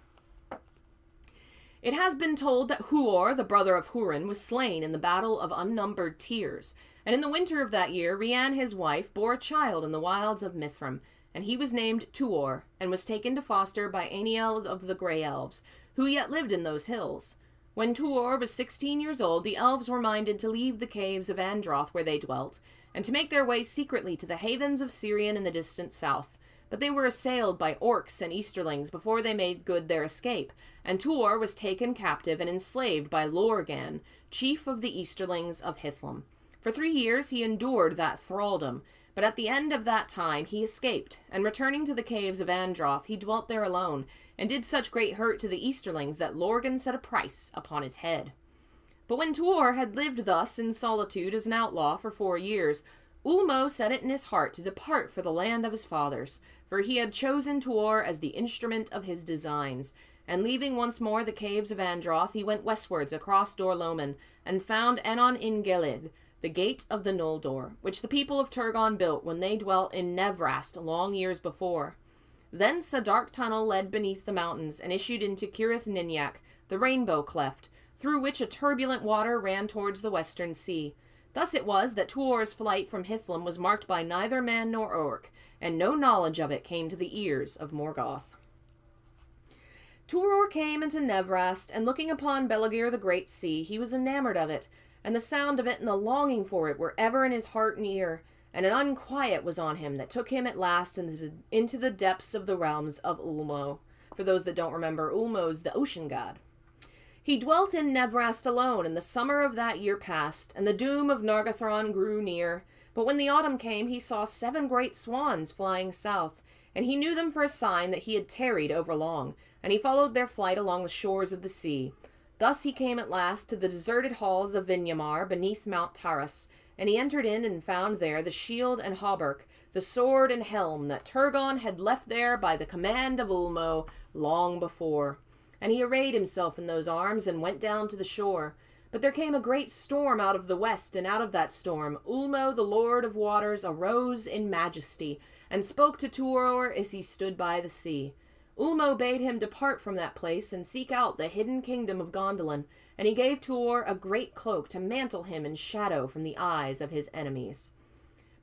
Speaker 1: It has been told that Huor, the brother of Hurin, was slain in the Battle of Unnumbered Tears, and in the winter of that year, Rian, his wife, bore a child in the wilds of Mithram, and he was named Tuor, and was taken to foster by Aniel of the Grey Elves, who yet lived in those hills. When Tuor was 16 years old, the elves were minded to leave the caves of Androth where they dwelt, and to make their way secretly to the havens of Sirion in the distant south. But they were assailed by orcs and Easterlings before they made good their escape, and Tuor was taken captive and enslaved by Lorgan, chief of the Easterlings of Hithlum. For 3 years he endured that thraldom, but at the end of that time he escaped, and returning to the caves of Androth, he dwelt there alone, and did such great hurt to the Easterlings that Lorgan set a price upon his head. But when Tuor had lived thus in solitude as an outlaw for 4 years, Ulmo set it in his heart to depart for the land of his fathers, for he had chosen Tuor as the instrument of his designs, and leaving once more the caves of Androth, he went westwards across Dor-Lomin, and found Enon in Gelid, the gate of the Noldor, which the people of Turgon built when they dwelt in Nevrast long years before. Thence a dark tunnel led beneath the mountains, and issued into Cirith Ninyak, the rainbow cleft, through which a turbulent water ran towards the western sea. Thus it was that Tuor's flight from Hithlum was marked by neither man nor orc, and no knowledge of it came to the ears of Morgoth. Tuor came into Nevrast, and looking upon Belagir the Great Sea, he was enamored of it, and the sound of it and the longing for it were ever in his heart and ear, and an unquiet was on him that took him at last into the depths of the realms of Ulmo. For those that don't remember, Ulmo's the ocean god. He dwelt in Nevrast alone, and the summer of that year passed, and the doom of Nargothrond grew near. But when the autumn came, he saw 7 great swans flying south, and he knew them for a sign that he had tarried overlong, and he followed their flight along the shores of the sea. Thus he came at last to the deserted halls of Vinyamar beneath Mount Taras, and he entered in and found there the shield and hauberk, the sword and helm that Turgon had left there by the command of Ulmo long before. And he arrayed himself in those arms and went down to the shore. But there came a great storm out of the west, and out of that storm Ulmo the Lord of Waters arose in majesty, and spoke to Tuor as he stood by the sea. Ulmo bade him depart from that place and seek out the hidden kingdom of Gondolin, and he gave Tuor a great cloak to mantle him in shadow from the eyes of his enemies.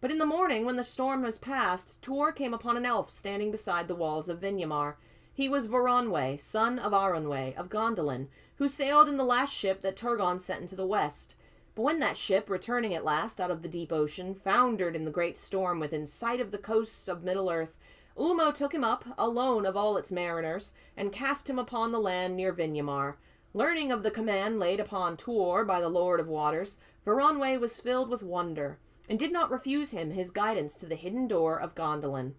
Speaker 1: But in the morning, when the storm was past, Tuor came upon an elf standing beside the walls of Vinyamar. He was Voronwe, son of Aronwe, of Gondolin, who sailed in the last ship that Turgon sent into the west. But when that ship, returning at last out of the deep ocean, foundered in the great storm within sight of the coasts of Middle-earth, Ulmo took him up, alone of all its mariners, and cast him upon the land near Vinyamar. Learning of the command laid upon Tuor by the Lord of Waters, Voronwe was filled with wonder, and did not refuse him his guidance to the hidden door of Gondolin.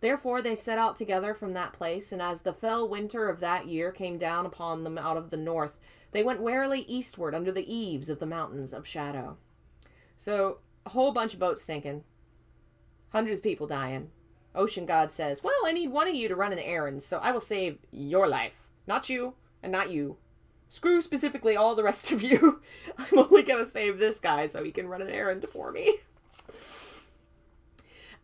Speaker 1: Therefore they set out together from that place, and as the fell winter of that year came down upon them out of the north, they went warily eastward under the eaves of the mountains of shadow. So, a whole bunch of boats sinking. Hundreds of people dying. Ocean God says, well, I need one of you to run an errand, so I will save your life. Not you, and not you. Screw specifically all the rest of you. I'm only going to save this guy so he can run an errand for me.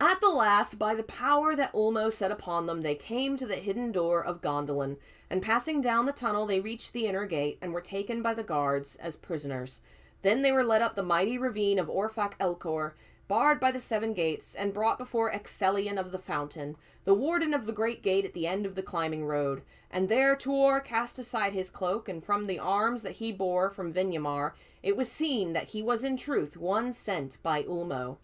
Speaker 1: At the last, by the power that Ulmo set upon them, they came to the hidden door of Gondolin, and passing down the tunnel they reached the inner gate, and were taken by the guards as prisoners. Then they were led up the mighty ravine of Orphak Elcor, barred by the 7 gates, and brought before Ecthelion of the Fountain, the warden of the great gate at the end of the climbing road. And there Tuor cast aside his cloak, and from the arms that he bore from Vinyamar, it was seen that he was in truth one sent by Ulmo.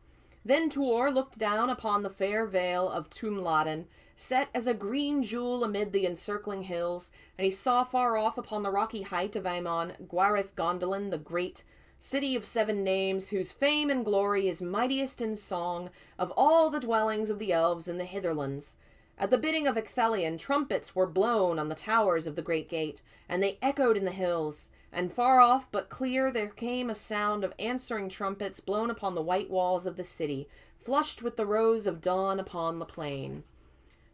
Speaker 1: Then Tuor looked down upon the fair vale of Tumladen, set as a green jewel amid the encircling hills, and he saw far off upon the rocky height of Aemon Gwareth Gondolin the great, city of 7 names, whose fame and glory is mightiest in song of all the dwellings of the elves in the hitherlands. At the bidding of Ecthelion, trumpets were blown on the towers of the great gate, and they echoed in the hills. And far off but clear there came a sound of answering trumpets blown upon the white walls of the city, flushed with the rose of dawn upon the plain.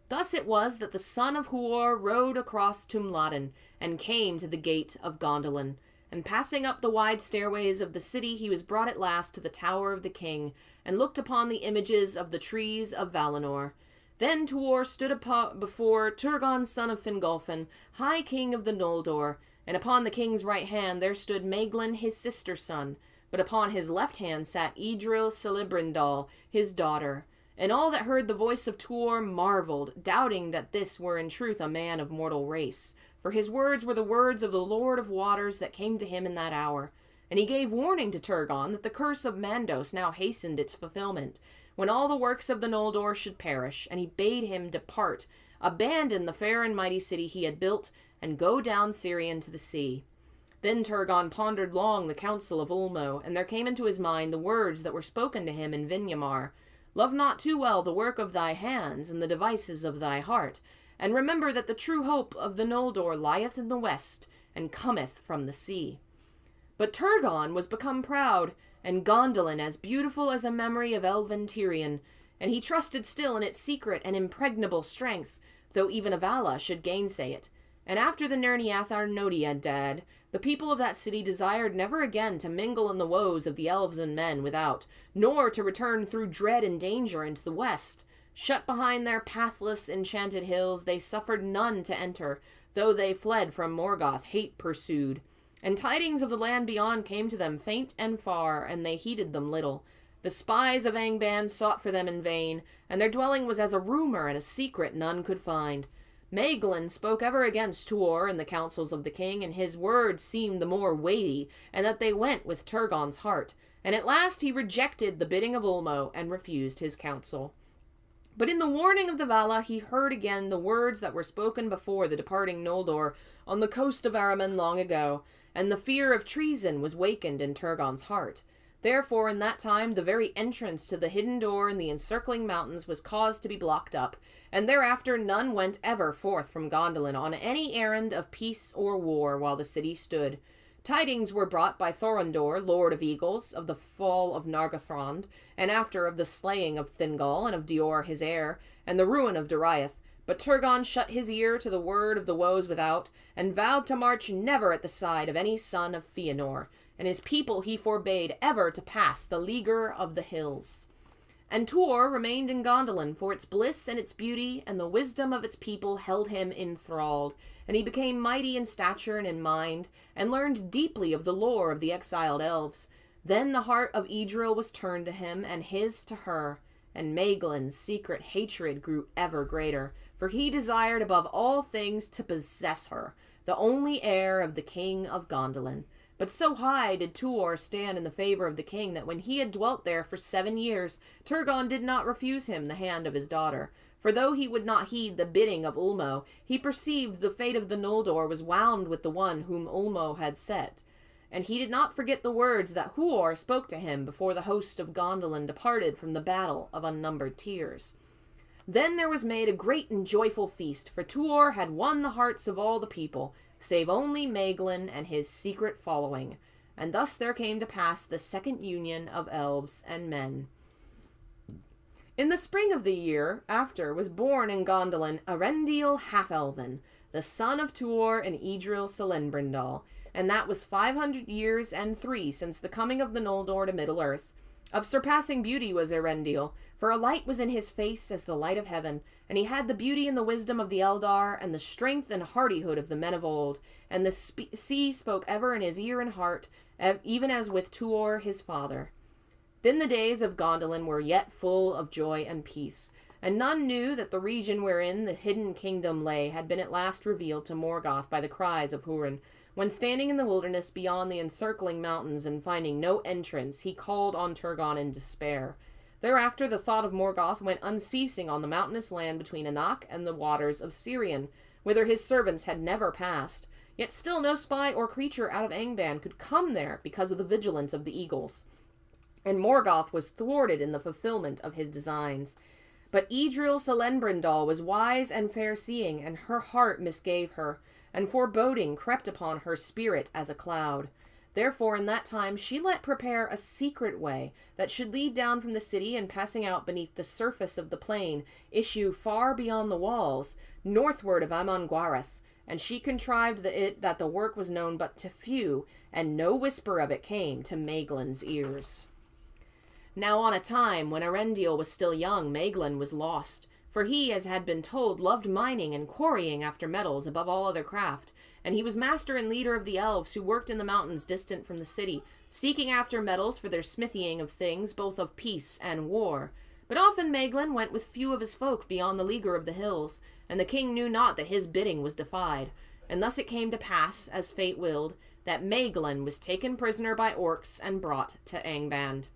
Speaker 1: Thus it was that the son of Huor rode across Tumladen, and came to the gate of Gondolin. And passing up the wide stairways of the city, he was brought at last to the tower of the king, and looked upon the images of the trees of Valinor. Then Tuor stood before Turgon son of Fingolfin, high king of the Noldor, and upon the king's right hand there stood Maeglin his sister son, but upon his left hand sat Idril Celebrindal, his daughter. And all that heard the voice of Tuor marveled, doubting that this were in truth a man of mortal race, for his words were the words of the Lord of Waters that came to him in that hour. And he gave warning to Turgon that the curse of Mandos now hastened its fulfillment, when all the works of the Noldor should perish, and he bade him depart, abandon the fair and mighty city he had built, and go down Sirion to the sea. Then Turgon pondered long the counsel of Ulmo, and there came into his mind the words that were spoken to him in Vinyamar. Love not too well the work of thy hands and the devices of thy heart, and remember that the true hope of the Noldor lieth in the west, and cometh from the sea. But Turgon was become proud, and Gondolin as beautiful as a memory of elven Tyrion, and he trusted still in its secret and impregnable strength, though even Avala should gainsay it. And after the Nerniathar Nodiad died, the people of that city desired never again to mingle in the woes of the elves and men without, nor to return through dread and danger into the west. Shut behind their pathless, enchanted hills, they suffered none to enter, though they fled from Morgoth, hate pursued. And tidings of the land beyond came to them faint and far, and they heeded them little. The spies of Angband sought for them in vain, and their dwelling was as a rumor and a secret none could find. Maeglin spoke ever against Tuor in the councils of the king, and his words seemed the more weighty, and that they went with Turgon's heart. And at last he rejected the bidding of Ulmo, and refused his counsel. But in the warning of the Vala he heard again the words that were spoken before the departing Noldor on the coast of Araman long ago, and the fear of treason was wakened in Turgon's heart. Therefore in that time the very entrance to the hidden door in the encircling mountains was caused to be blocked up, and thereafter none went ever forth from Gondolin on any errand of peace or war while the city stood. Tidings were brought by Thorondor, Lord of Eagles, of the fall of Nargothrond, and after of the slaying of Thingol and of Dior his heir, and the ruin of Doriath. But Turgon shut his ear to the word of the woes without, and vowed to march never at the side of any son of Fëanor, and his people he forbade ever to pass the leaguer of the hills. And Tuor remained in Gondolin, for its bliss and its beauty, and the wisdom of its people held him enthralled, and he became mighty in stature and in mind, and learned deeply of the lore of the exiled elves. Then the heart of Idril was turned to him, and his to her, and Maeglin's secret hatred grew ever greater, for he desired above all things to possess her, the only heir of the king of Gondolin. But so high did Tuor stand in the favor of the king that when he had dwelt there for 7 years, Turgon did not refuse him the hand of his daughter. For though he would not heed the bidding of Ulmo, he perceived the fate of the Noldor was wound with the one whom Ulmo had set. And he did not forget the words that Huor spoke to him before the host of Gondolin departed from the battle of unnumbered tears. Then there was made a great and joyful feast, for Tuor had won the hearts of all the people, save only Maeglin and his secret following. And thus there came to pass the second union of elves and men. In the spring of the year after was born in Gondolin Eärendil half-elven, the son of Tuor and Idril Celebrimbor, and that was 500 years and 3 since the coming of the Noldor to Middle-earth. Of surpassing beauty was Eärendil, for a light was in his face as the light of heaven, and he had the beauty and the wisdom of the Eldar, and the strength and hardihood of the men of old, and the sea spoke ever in his ear and heart, even as with Tuor his father. Then the days of Gondolin were yet full of joy and peace, and none knew that the region wherein the hidden kingdom lay had been at last revealed to Morgoth by the cries of Hurin, when standing in the wilderness beyond the encircling mountains and finding no entrance, he called on Turgon in despair. Thereafter the thought of Morgoth went unceasing on the mountainous land between Anak and the waters of Sirion, whither his servants had never passed. Yet still no spy or creature out of Angband could come there because of the vigilance of the eagles. And Morgoth was thwarted in the fulfillment of his designs. But Idril Celebrimbor was wise and fair-seeing, and her heart misgave her, and foreboding crept upon her spirit as a cloud. Therefore in that time she let prepare a secret way that should lead down from the city, and passing out beneath the surface of the plain, issue far beyond the walls, northward of Amon-Gwareth, and she contrived that the work was known but to few, and no whisper of it came to Maeglin's ears. Now on a time when Eärendil was still young, Maeglin was lost, for he, as had been told, loved mining and quarrying after metals above all other craft, and he was master and leader of the elves who worked in the mountains distant from the city, seeking after metals for their smithying of things both of peace and war. But often Maeglin went with few of his folk beyond the leaguer of the hills, and the king knew not that his bidding was defied. And thus it came to pass, as fate willed, that Maeglin was taken prisoner by orcs and brought to Angband.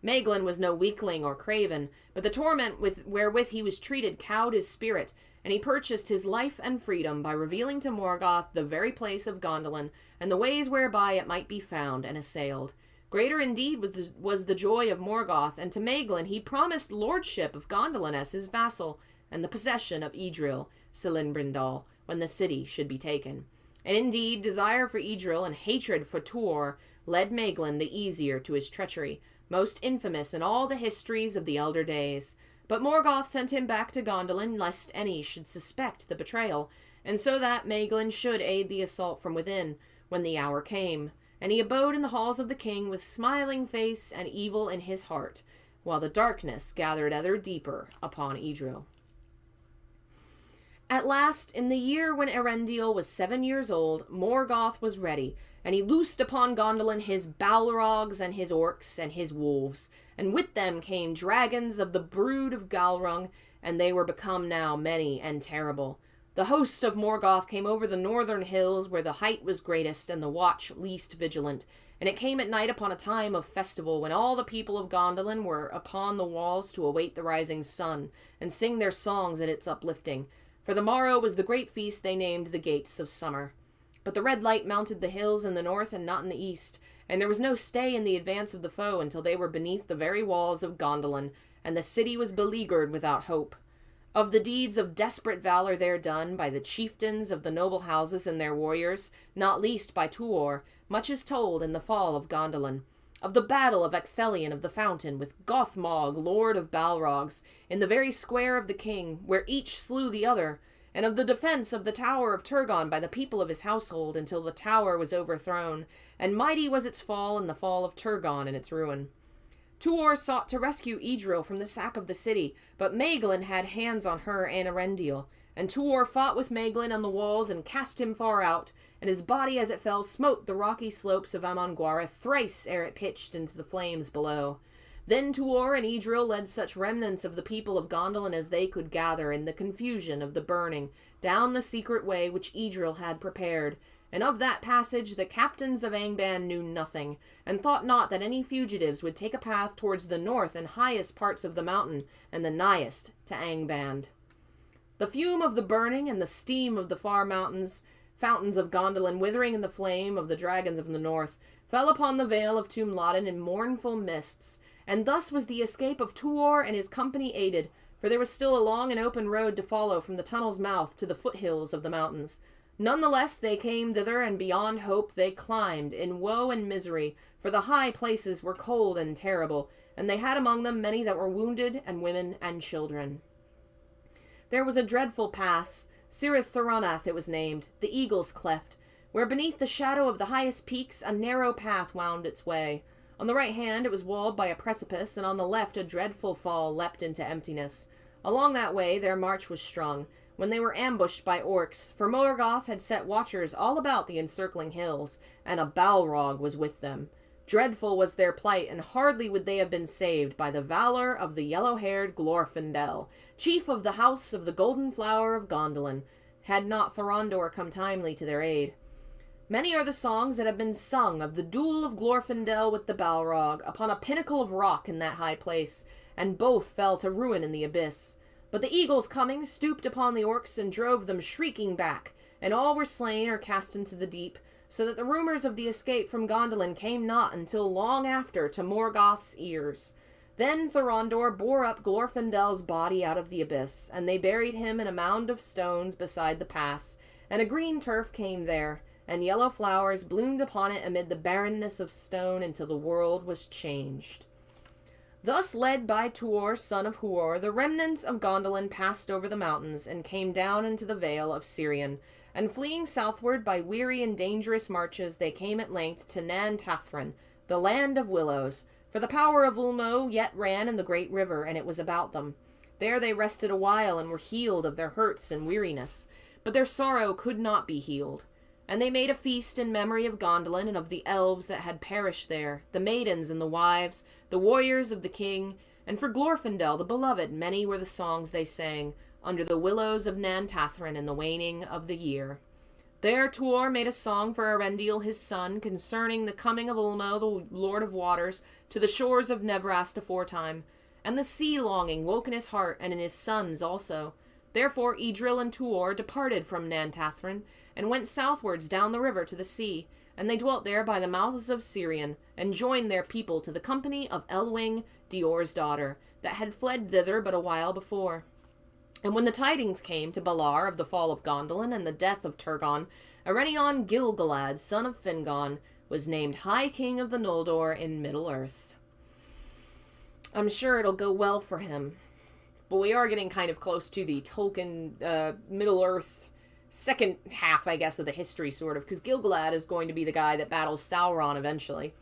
Speaker 1: Maeglin was no weakling or craven, but the torment wherewith he was treated cowed his spirit, and he purchased his life and freedom by revealing to Morgoth the very place of Gondolin, and the ways whereby it might be found and assailed. Greater indeed was the joy of Morgoth, and to Maeglin he promised lordship of Gondolin as his vassal, and the possession of Idril Celebrimbor when the city should be taken. And indeed, desire for Idril and hatred for Tuor led Maeglin the easier to his treachery, most infamous in all the histories of the elder days. But Morgoth sent him back to Gondolin, lest any should suspect the betrayal, and so that Maeglin should aid the assault from within, when the hour came. And he abode in the halls of the king with smiling face and evil in his heart, while the darkness gathered ever deeper upon Idril. At last, in the year when Eärendil was 7 years old, Morgoth was ready, and he loosed upon Gondolin his Balrogs and his orcs and his wolves, and with them came dragons of the brood of Galrung, and they were become now many and terrible. The host of Morgoth came over the northern hills, where the height was greatest and the watch least vigilant, and it came at night upon a time of festival, when all the people of Gondolin were upon the walls to await the rising sun, and sing their songs at its uplifting. For the morrow was the great feast they named the Gates of Summer. But the red light mounted the hills in the north and not in the east, and there was no stay in the advance of the foe until they were beneath the very walls of Gondolin, and the city was beleaguered without hope. Of the deeds of desperate valor there done by the chieftains of the noble houses and their warriors, not least by Tuor, much is told in the fall of Gondolin. Of the battle of Ecthelion of the Fountain with Gothmog, lord of Balrogs, in the very square of the king, where each slew the other, and of the defense of the tower of Turgon by the people of his household until the tower was overthrown, and mighty was its fall and the fall of Turgon and its ruin. Tuor sought to rescue Idril from the sack of the city, but Maeglin had hands on her and Eärendil, and Tuor fought with Maeglin on the walls and cast him far out, and his body as it fell smote the rocky slopes of Amanguara thrice ere it pitched into the flames below. Then Tuor and Idril led such remnants of the people of Gondolin as they could gather in the confusion of the burning, down the secret way which Idril had prepared, and of that passage the captains of Angband knew nothing, and thought not that any fugitives would take a path towards the north and highest parts of the mountain, and the nighest to Angband. The fume of the burning and the steam of the far mountains, fountains of Gondolin withering in the flame of the dragons of the north, fell upon the vale of Tumladen in mournful mists, and thus was the escape of Tuor and his company aided, for there was still a long and open road to follow from the tunnel's mouth to the foothills of the mountains. None the less they came thither, and beyond hope they climbed, in woe and misery, for the high places were cold and terrible, and they had among them many that were wounded, and women and children. There was a dreadful pass, Cirith Thoronath it was named, the Eagle's Cleft, where beneath the shadow of the highest peaks a narrow path wound its way. On the right hand it was walled by a precipice, and on the left a dreadful fall leapt into emptiness. Along that way their march was strung, when they were ambushed by orcs, for Morgoth had set watchers all about the encircling hills, and a Balrog was with them. Dreadful was their plight, and hardly would they have been saved by the valor of the yellow-haired Glorfindel, chief of the house of the Golden Flower of Gondolin, had not Thorondor come timely to their aid. Many are the songs that have been sung of the duel of Glorfindel with the Balrog, upon a pinnacle of rock in that high place, and both fell to ruin in the abyss. But the eagles coming stooped upon the orcs and drove them shrieking back, and all were slain or cast into the deep, so that the rumors of the escape from Gondolin came not until long after to Morgoth's ears. Then Thorondor bore up Glorfindel's body out of the abyss, and they buried him in a mound of stones beside the pass, and a green turf came there, and yellow flowers bloomed upon it amid the barrenness of stone until the world was changed. Thus led by Tuor, son of Huor, the remnants of Gondolin passed over the mountains and came down into the vale of Sirion, and fleeing southward by weary and dangerous marches they came at length to Nan Tathrin, the land of willows, for the power of Ulmo yet ran in the great river, and it was about them. There they rested a while and were healed of their hurts and weariness, but their sorrow could not be healed. And they made a feast in memory of Gondolin and of the elves that had perished there, the maidens and the wives, the warriors of the king, and for Glorfindel the beloved many were the songs they sang, under the willows of Nan Tathrin in the waning of the year. There Tuor made a song for Eärendil his son, concerning the coming of Ulmo the lord of waters, to the shores of Nevrast aforetime, and the sea-longing woke in his heart and in his sons also. Therefore Idril and Tuor departed from Nan Tathrin, and went southwards down the river to the sea, and they dwelt there by the mouths of Sirion, and joined their people to the company of Elwing, Dior's daughter, that had fled thither but a while before. And when the tidings came to Balar of the fall of Gondolin and the death of Turgon, Ereinion Gil-galad, son of Fingon, was named High King of the Noldor in Middle-earth. I'm sure it'll go well for him, but we are getting kind of close to the Tolkien Middle-earth second half, I guess, of the history, sort of, because Gil-galad is going to be the guy that battles Sauron eventually.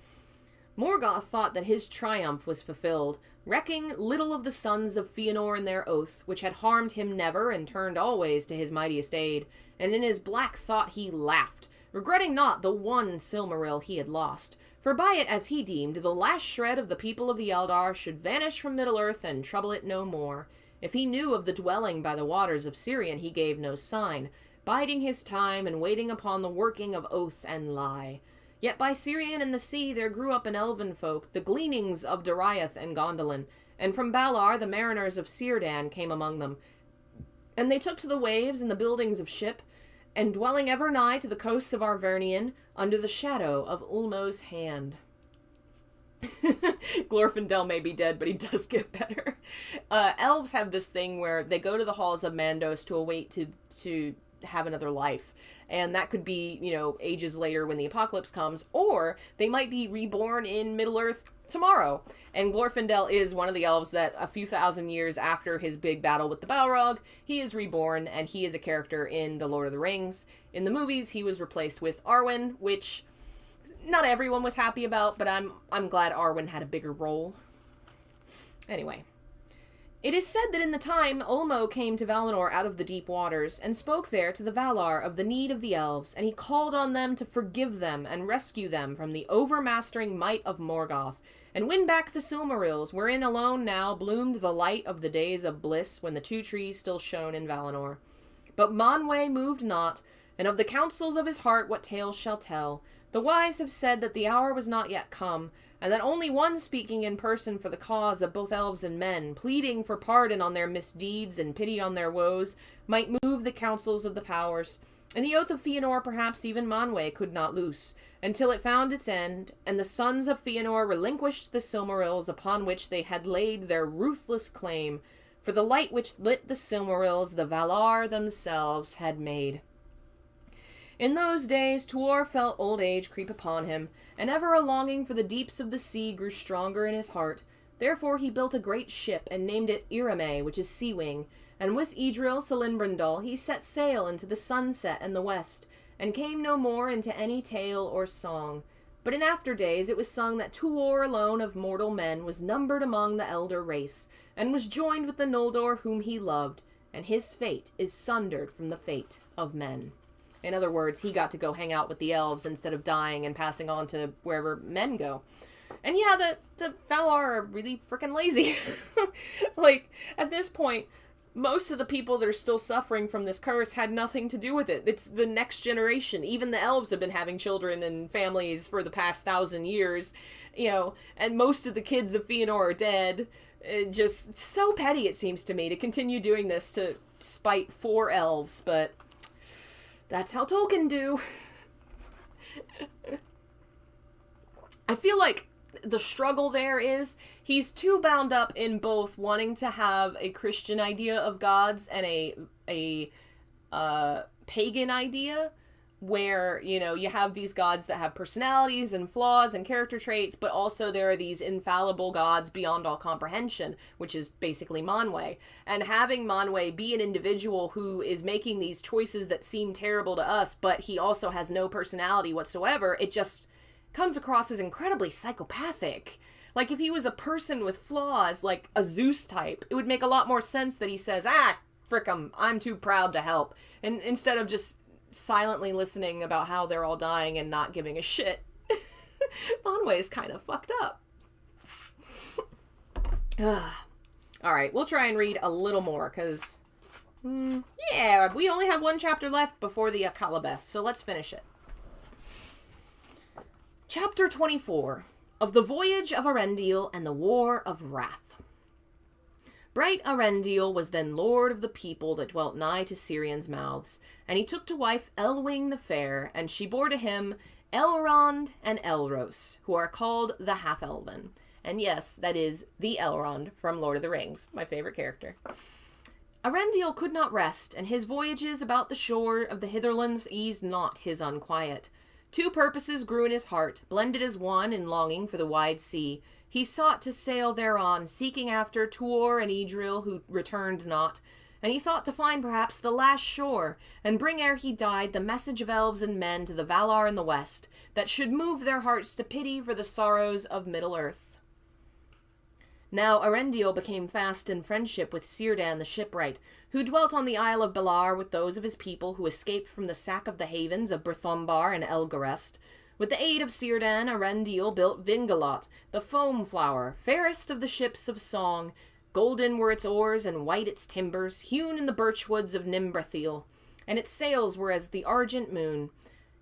Speaker 1: Morgoth thought that his triumph was fulfilled, recking little of the sons of Fëanor and their oath, which had harmed him never and turned always to his mightiest aid, and in his black thought he laughed, regretting not the one Silmaril he had lost, for by it, as he deemed, the last shred of the people of the Eldar should vanish from Middle-earth and trouble it no more. If he knew of the dwelling by the waters of Sirion, he gave no sign, biding his time and waiting upon the working of oath and lie. Yet by Sirion and the sea there grew up an elven folk, the gleanings of Doriath and Gondolin, and from Balar the mariners of Círdan came among them. And they took to the waves and the buildings of ship, and dwelling ever nigh to the coasts of Arvernian, under the shadow of Ulmo's hand. Glorfindel may be dead, but he does get better. Elves have this thing where they go to the halls of Mandos to await to have another life. And that could be, ages later when the apocalypse comes, or they might be reborn in Middle-earth tomorrow. And Glorfindel is one of the elves that a few thousand years after his big battle with the Balrog, he is reborn, and he is a character in The Lord of the Rings. In the movies, he was replaced with Arwen, which not everyone was happy about, but I'm glad Arwen had a bigger role. Anyway. It is said that in the time Ulmo came to Valinor out of the deep waters, and spoke there to the Valar of the need of the elves, and he called on them to forgive them and rescue them from the overmastering might of Morgoth, and win back the Silmarils, wherein alone now bloomed the light of the days of bliss when the two trees still shone in Valinor. But Manwë moved not, and of the counsels of his heart what tales shall tell. The wise have said that the hour was not yet come, and that only one speaking in person for the cause of both elves and men, pleading for pardon on their misdeeds and pity on their woes, might move the counsels of the powers. And the oath of Fëanor perhaps even Manwë could not loose, until it found its end, and the sons of Fëanor relinquished the Silmarils upon which they had laid their ruthless claim, for the light which lit the Silmarils the Valar themselves had made. In those days Tuor felt old age creep upon him, and ever a longing for the deeps of the sea grew stronger in his heart. Therefore he built a great ship, and named it Irame, which is Sea-Wing, and with Idril Celebrimbor he set sail into the sunset and the west, and came no more into any tale or song. But in after days it was sung that Tuor alone of mortal men was numbered among the elder race, and was joined with the Noldor whom he loved, and his fate is sundered from the fate of men. In other words, he got to go hang out with the elves instead of dying and passing on to wherever men go. And yeah, the Valar are really freaking lazy. Like, at this point, most of the people that are still suffering from this curse had nothing to do with it. It's the next generation. Even the elves have been having children and families for the past 1,000 years, and most of the kids of Fëanor are dead. Just so petty, it seems to me, to continue doing this to spite 4 elves, but that's how Tolkien do. I feel like the struggle there is he's too bound up in both wanting to have a Christian idea of gods and a pagan idea, where, you have these gods that have personalities and flaws and character traits, but also there are these infallible gods beyond all comprehension, which is basically Manwë. And having Manwë be an individual who is making these choices that seem terrible to us, but he also has no personality whatsoever, it just comes across as incredibly psychopathic. Like, if he was a person with flaws, like a Zeus type, it would make a lot more sense that he says, frick 'em, I'm too proud to help. And instead of just silently listening about how they're all dying and not giving a shit. Manwë is kind of fucked up. Alright, we'll try and read a little more, because, we only have 1 chapter left before the Akalabeth, so let's finish it. Chapter 24, of the Voyage of Arendil and the War of Wrath. Bright Arendil was then lord of the people that dwelt nigh to Sirion's mouths, and he took to wife Elwing the Fair, and she bore to him Elrond and Elros, who are called the Half-Elven. And yes, that is the Elrond from Lord of the Rings, my favorite character. Arendil could not rest, and his voyages about the shore of the Hitherlands eased not his unquiet. 2 purposes grew in his heart, blended as one in longing for the wide sea. He sought to sail thereon, seeking after Tuor and Idril, who returned not, and he thought to find perhaps the last shore, and bring ere he died the message of elves and men to the Valar in the west, that should move their hearts to pity for the sorrows of Middle-earth. Now Erendiel became fast in friendship with Círdan the shipwright, who dwelt on the Isle of Belar with those of his people who escaped from the sack of the havens of Berthombar and Elgarest. With the aid of Círdan, Erendiel built Vingalot, the foam flower, fairest of the ships of song. Golden were its oars and white its timbers, hewn in the birch woods of Nimbrathil, and its sails were as the argent moon.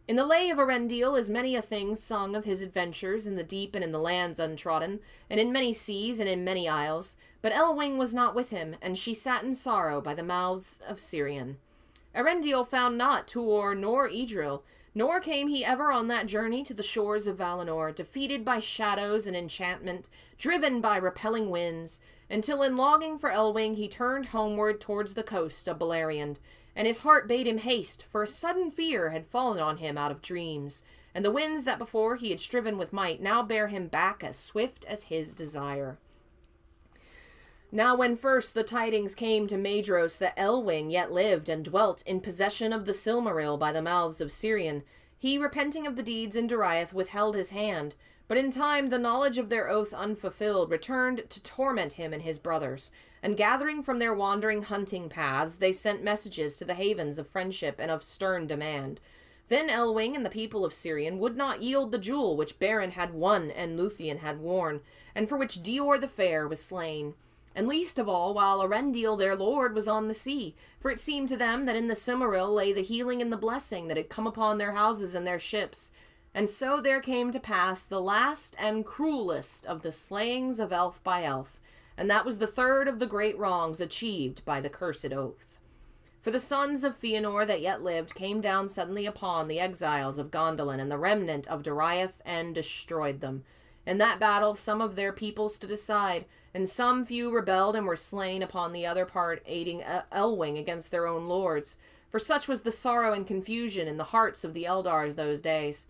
Speaker 1: In the lay of Erendiel is many a thing sung of his adventures in the deep and in the lands untrodden, and in many seas and in many isles, but Elwing was not with him, and she sat in sorrow by the mouths of Sirion. Erendiel found not Tuor nor Idril, nor came he ever on that journey to the shores of Valinor, defeated by shadows and enchantment, driven by repelling winds, until in longing for Elwing he turned homeward towards the coast of Beleriand, and his heart bade him haste, for a sudden fear had fallen on him out of dreams, and the winds that before he had striven with might now bear him back as swift as his desire. Now when first the tidings came to Maedhros that Elwing yet lived and dwelt in possession of the Silmaril by the mouths of Sirion, he, repenting of the deeds in Doriath, withheld his hand, but in time the knowledge of their oath unfulfilled returned to torment him and his brothers, and gathering from their wandering hunting paths, they sent messages to the havens of friendship and of stern demand. Then Elwing and the people of Sirion would not yield the jewel which Beren had won and Luthien had worn, and for which Dior the Fair was slain. And least of all while Erendiel their lord was on the sea, for it seemed to them that in the Silmaril lay the healing and the blessing that had come upon their houses and their ships. And so there came to pass the last and cruelest of the slayings of elf by elf, and that was the third of the great wrongs achieved by the cursed oath. For the sons of Fëanor that yet lived came down suddenly upon the exiles of Gondolin and the remnant of Doriath, and destroyed them. In that battle some of their people stood aside, and some few rebelled and were slain upon the other part, aiding Elwing against their own lords. For such was the sorrow and confusion in the hearts of the Eldars those days.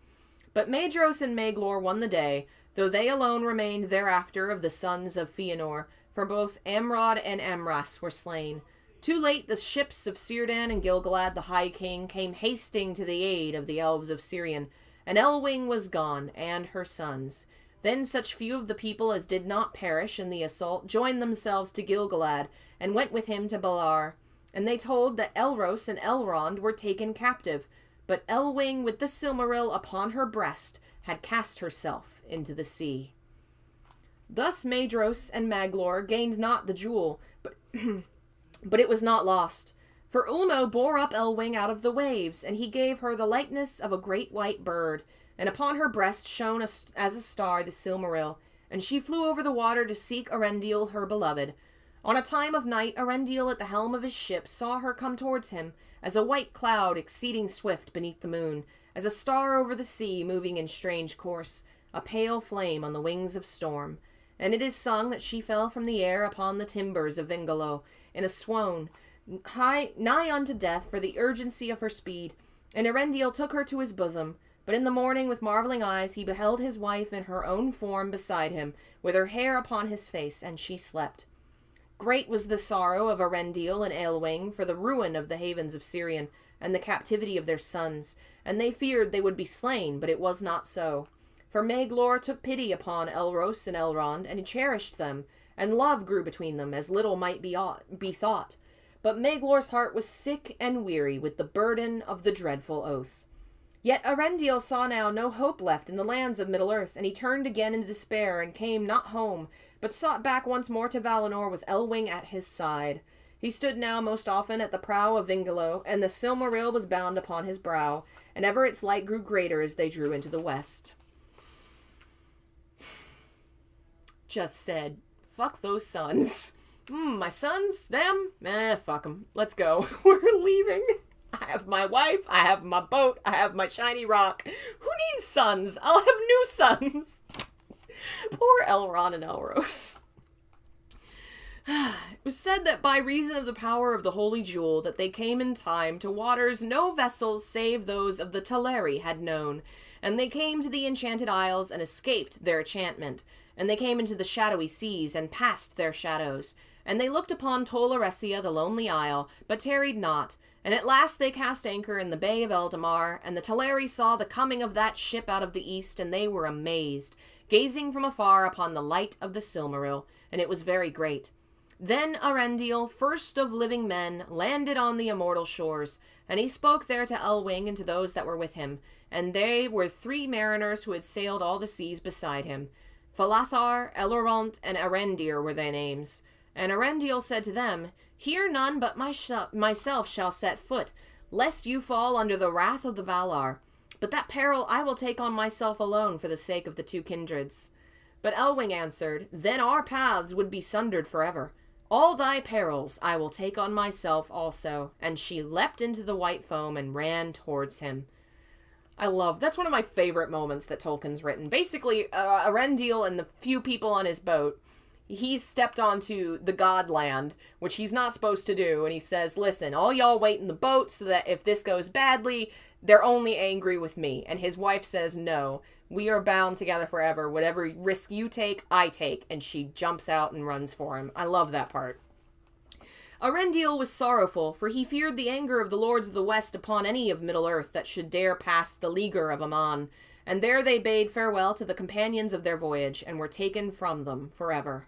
Speaker 1: But Maedhros and Maglor won the day, though they alone remained thereafter of the sons of Fëanor, for both Amrod and Amras were slain. Too late the ships of Círdan and Gil-galad the High King came hasting to the aid of the elves of Sirion, and Elwing was gone, and her sons. Then such few of the people as did not perish in the assault joined themselves to Gil-galad, and went with him to Belar. And they told that Elros and Elrond were taken captive, but Elwing with the Silmaril upon her breast had cast herself into the sea. Thus Maedhros and Maglor gained not the jewel, but it was not lost. For Ulmo bore up Elwing out of the waves, and he gave her the likeness of a great white bird, and upon her breast shone as a star the Silmaril, and she flew over the water to seek Erendiel her beloved. On a time of night, Erendiel at the helm of his ship saw her come towards him, as a white cloud exceeding swift beneath the moon, as a star over the sea moving in strange course, a pale flame on the wings of storm. And it is sung that she fell from the air upon the timbers of Vingalo, in a swoon, nigh unto death for the urgency of her speed, and Erendiel took her to his bosom. But in the morning with marveling eyes he beheld his wife in her own form beside him, with her hair upon his face, and she slept. Great was the sorrow of Erendiel and Elwing for the ruin of the havens of Sirion, and the captivity of their sons, and they feared they would be slain, but it was not so. For Maglor took pity upon Elros and Elrond, and he cherished them, and love grew between them, as little might be thought. But Maglor's heart was sick and weary with the burden of the dreadful oath. Yet Erendiel saw now no hope left in the lands of Middle-earth, and he turned again in despair, and came not home, but sought back once more to Valinor with Elwing at his side. He stood now most often at the prow of Vingalo, and the Silmaril was bound upon his brow, and ever its light grew greater as they drew into the west. Just said, fuck those sons. My sons? Them? Fuck them. Let's go. We're leaving. I have my wife, I have my boat, I have my shiny rock. Who needs sons? I'll have new sons. Poor Elrond and Elros. It was said that by reason of the power of the holy jewel that they came in time to waters no vessels save those of the Teleri had known, and they came to the enchanted isles and escaped their enchantment, and they came into the shadowy seas and passed their shadows, and they looked upon Tol Eressëa the lonely isle, but tarried not. And at last they cast anchor in the bay of Eldamar, and the Teleri saw the coming of that ship out of the east, and they were amazed. gazing from afar upon the light of the Silmaril, and it was very great. Then Eärendil, first of living men, landed on the immortal shores, and he spoke there to Elwing and to those that were with him, and they were 3 mariners who had sailed all the seas beside him. Falathar, Elrond, and Eärendil were their names. And Eärendil said to them, Here none but myself shall set foot, lest you fall under the wrath of the Valar. But that peril I will take on myself alone for the sake of the 2 kindreds. But Elwing answered, Then our paths would be sundered forever. All thy perils I will take on myself also. And she leapt into the white foam and ran towards him. That's one of my favorite moments that Tolkien's written. Basically, Eärendil and the few people on his boat, he's stepped onto the Godland, which he's not supposed to do, and he says, Listen, all y'all wait in the boat so that if this goes badly, they're only angry with me. And his wife says, No, we are bound together forever. Whatever risk you take, I take. And she jumps out and runs for him. I love that part. Eärendil was sorrowful, for he feared the anger of the lords of the west upon any of Middle-earth that should dare pass the leaguer of Aman. And there they bade farewell to the companions of their voyage, and were taken from them forever.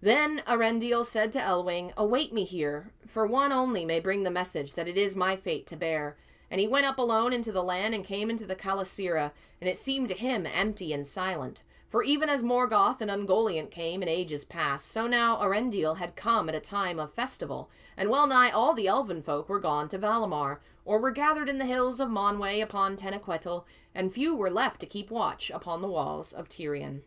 Speaker 1: Then Eärendil said to Elwing, Await me here, for one only may bring the message that it is my fate to bear. And he went up alone into the land and came into the Calasira, and it seemed to him empty and silent. For even as Morgoth and Ungoliant came in ages past, so now Eärendil had come at a time of festival, and well nigh all the elven folk were gone to Valamar, or were gathered in the hills of Manwë upon Tenequetl, and few were left to keep watch upon the walls of Tirion.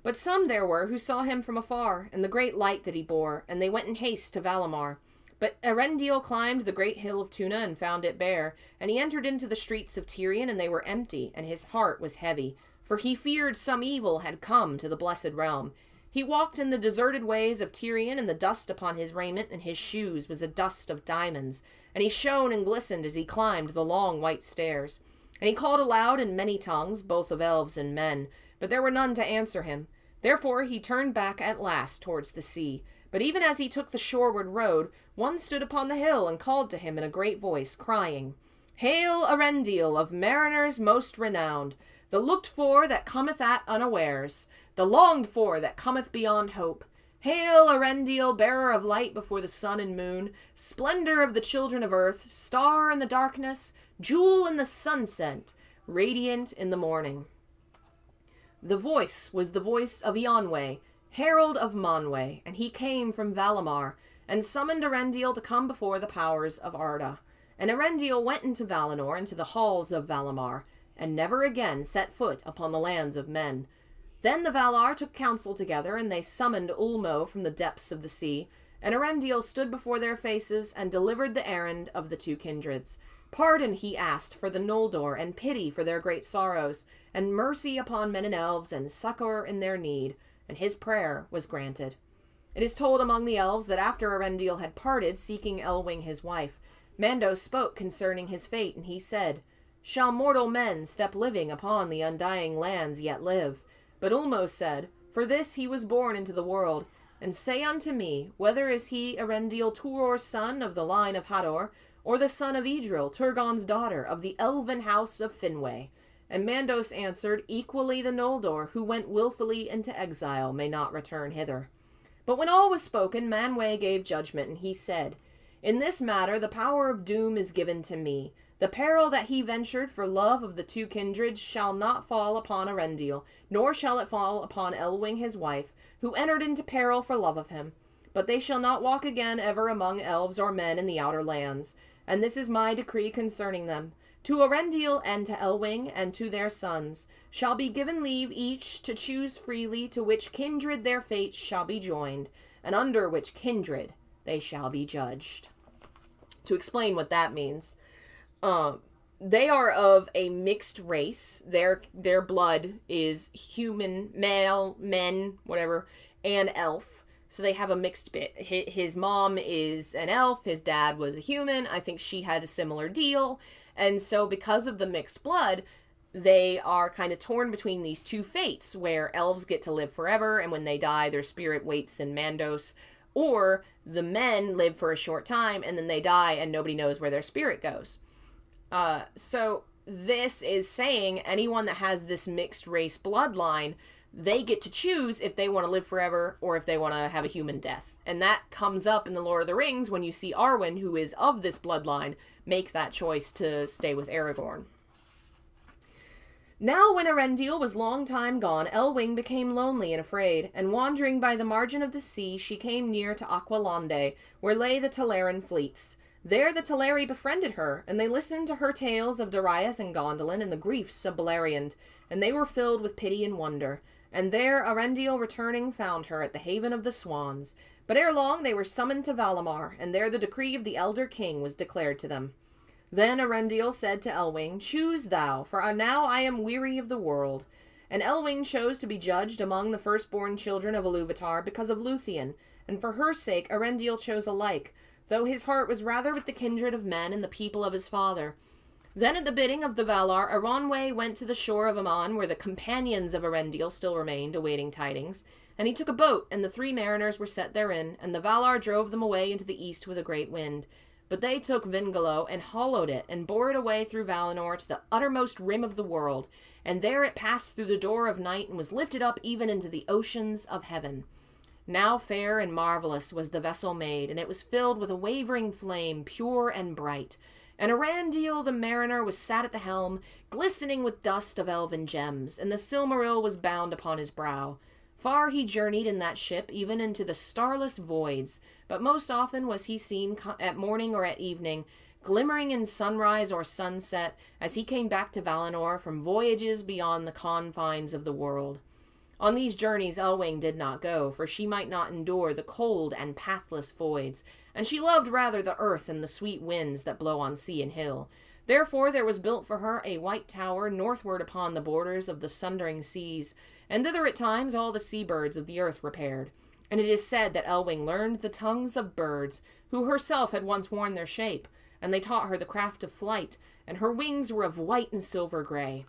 Speaker 1: But some there were who saw him from afar, and the great light that he bore, and they went in haste to Valamar. But Eärendil climbed the great hill of Tuna and found it bare, and he entered into the streets of Tirion, and they were empty, and his heart was heavy, for he feared some evil had come to the blessed realm. He walked in the deserted ways of Tirion, and the dust upon his raiment and his shoes was a dust of diamonds, and he shone and glistened as he climbed the long white stairs. And he called aloud in many tongues, both of elves and men, but there were none to answer him. Therefore he turned back at last towards the sea. But even as he took the shoreward road, one stood upon the hill and called to him in a great voice, crying, Hail, Eärendil, of mariners most renowned, the looked-for that cometh at unawares, the longed-for that cometh beyond hope. Hail, Eärendil, bearer of light before the sun and moon, splendor of the children of earth, star in the darkness, jewel in the sunset, radiant in the morning. The voice was the voice of Eonwë, herald of Manwë, and he came from Valamar, and summoned Eärendil to come before the powers of Arda. And Eärendil went into Valinor, into the halls of Valamar, and never again set foot upon the lands of men. Then the Valar took counsel together, and they summoned Ulmo from the depths of the sea, and Eärendil stood before their faces, and delivered the errand of the 2 kindreds. Pardon he asked for the Noldor, and pity for their great sorrows, and mercy upon men and elves, and succor in their need, and his prayer was granted. It is told among the elves that after Eärendil had parted, seeking Elwing his wife, Mando spoke concerning his fate, and he said, Shall mortal men step living upon the undying lands yet live? But Ulmo said, For this he was born into the world, and say unto me, whether is he Eärendil Tuor's son of the line of Hador, or the son of Idril, Turgon's daughter, of the elven house of Finwë? And Mandos answered, Equally the Noldor, who went wilfully into exile, may not return hither. But when all was spoken, Manwë gave judgment, and he said, In this matter the power of doom is given to me. The peril that he ventured for love of the 2 kindreds shall not fall upon Eärendil, nor shall it fall upon Elwing his wife, who entered into peril for love of him. But they shall not walk again ever among elves or men in the outer lands. And this is my decree concerning them. To Eärendil and to Elwing and to their sons shall be given leave each to choose freely to which kindred their fates shall be joined, and under which kindred they shall be judged. To explain what that means, they are of a mixed race. Their blood is human, male, men, whatever, and elf. So they have a mixed bit. His mom is an elf, his dad was a human. I think she had a similar deal. And so because of the mixed blood, they are kind of torn between these 2 fates, where elves get to live forever, and when they die, their spirit waits in Mandos, or the men live for a short time, and then they die, and nobody knows where their spirit goes. So this is saying anyone that has this mixed race bloodline, they get to choose if they want to live forever or if they want to have a human death. And that comes up in The Lord of the Rings when you see Arwen, who is of this bloodline, make that choice to stay with Aragorn. Now when Arendil was long time gone, Elwing became lonely and afraid, and wandering by the margin of the sea, she came near to Aqualande, where lay the Teleran fleets. There the Teleri befriended her, and they listened to her tales of Doriath and Gondolin and the griefs of Beleriand, and they were filled with pity and wonder. And there Arendil returning found her at the haven of the swans. But ere long they were summoned to Valimar, and there the decree of the elder king was declared to them. Then Arendil said to Elwing, "Choose thou, for now I am weary of the world." And Elwing chose to be judged among the firstborn children of Iluvatar because of Luthien, and for her sake Arendil chose alike, though his heart was rather with the kindred of men and the people of his father. Then at the bidding of the Valar, Aronwe went to the shore of Aman, where the companions of Arendil still remained, awaiting tidings. And he took a boat, and the 3 mariners were set therein, and the Valar drove them away into the east with a great wind. But they took Vingalo and hollowed it, and bore it away through Valinor to the uttermost rim of the world, and there it passed through the door of night, and was lifted up even into the oceans of heaven. Now fair and marvellous was the vessel made, and it was filled with a wavering flame, pure and bright. And Arandil the mariner was sat at the helm, glistening with dust of elven gems, and the Silmaril was bound upon his brow. Far he journeyed in that ship, even into the starless voids, but most often was he seen at morning or at evening, glimmering in sunrise or sunset, as he came back to Valinor from voyages beyond the confines of the world. On these journeys Elwing did not go, for she might not endure the cold and pathless voids, and she loved rather the earth and the sweet winds that blow on sea and hill. Therefore there was built for her a white tower northward upon the borders of the sundering seas, and thither at times all the sea-birds of the earth repaired. And it is said that Elwing learned the tongues of birds, who herself had once worn their shape, and they taught her the craft of flight, and her wings were of white and silver grey.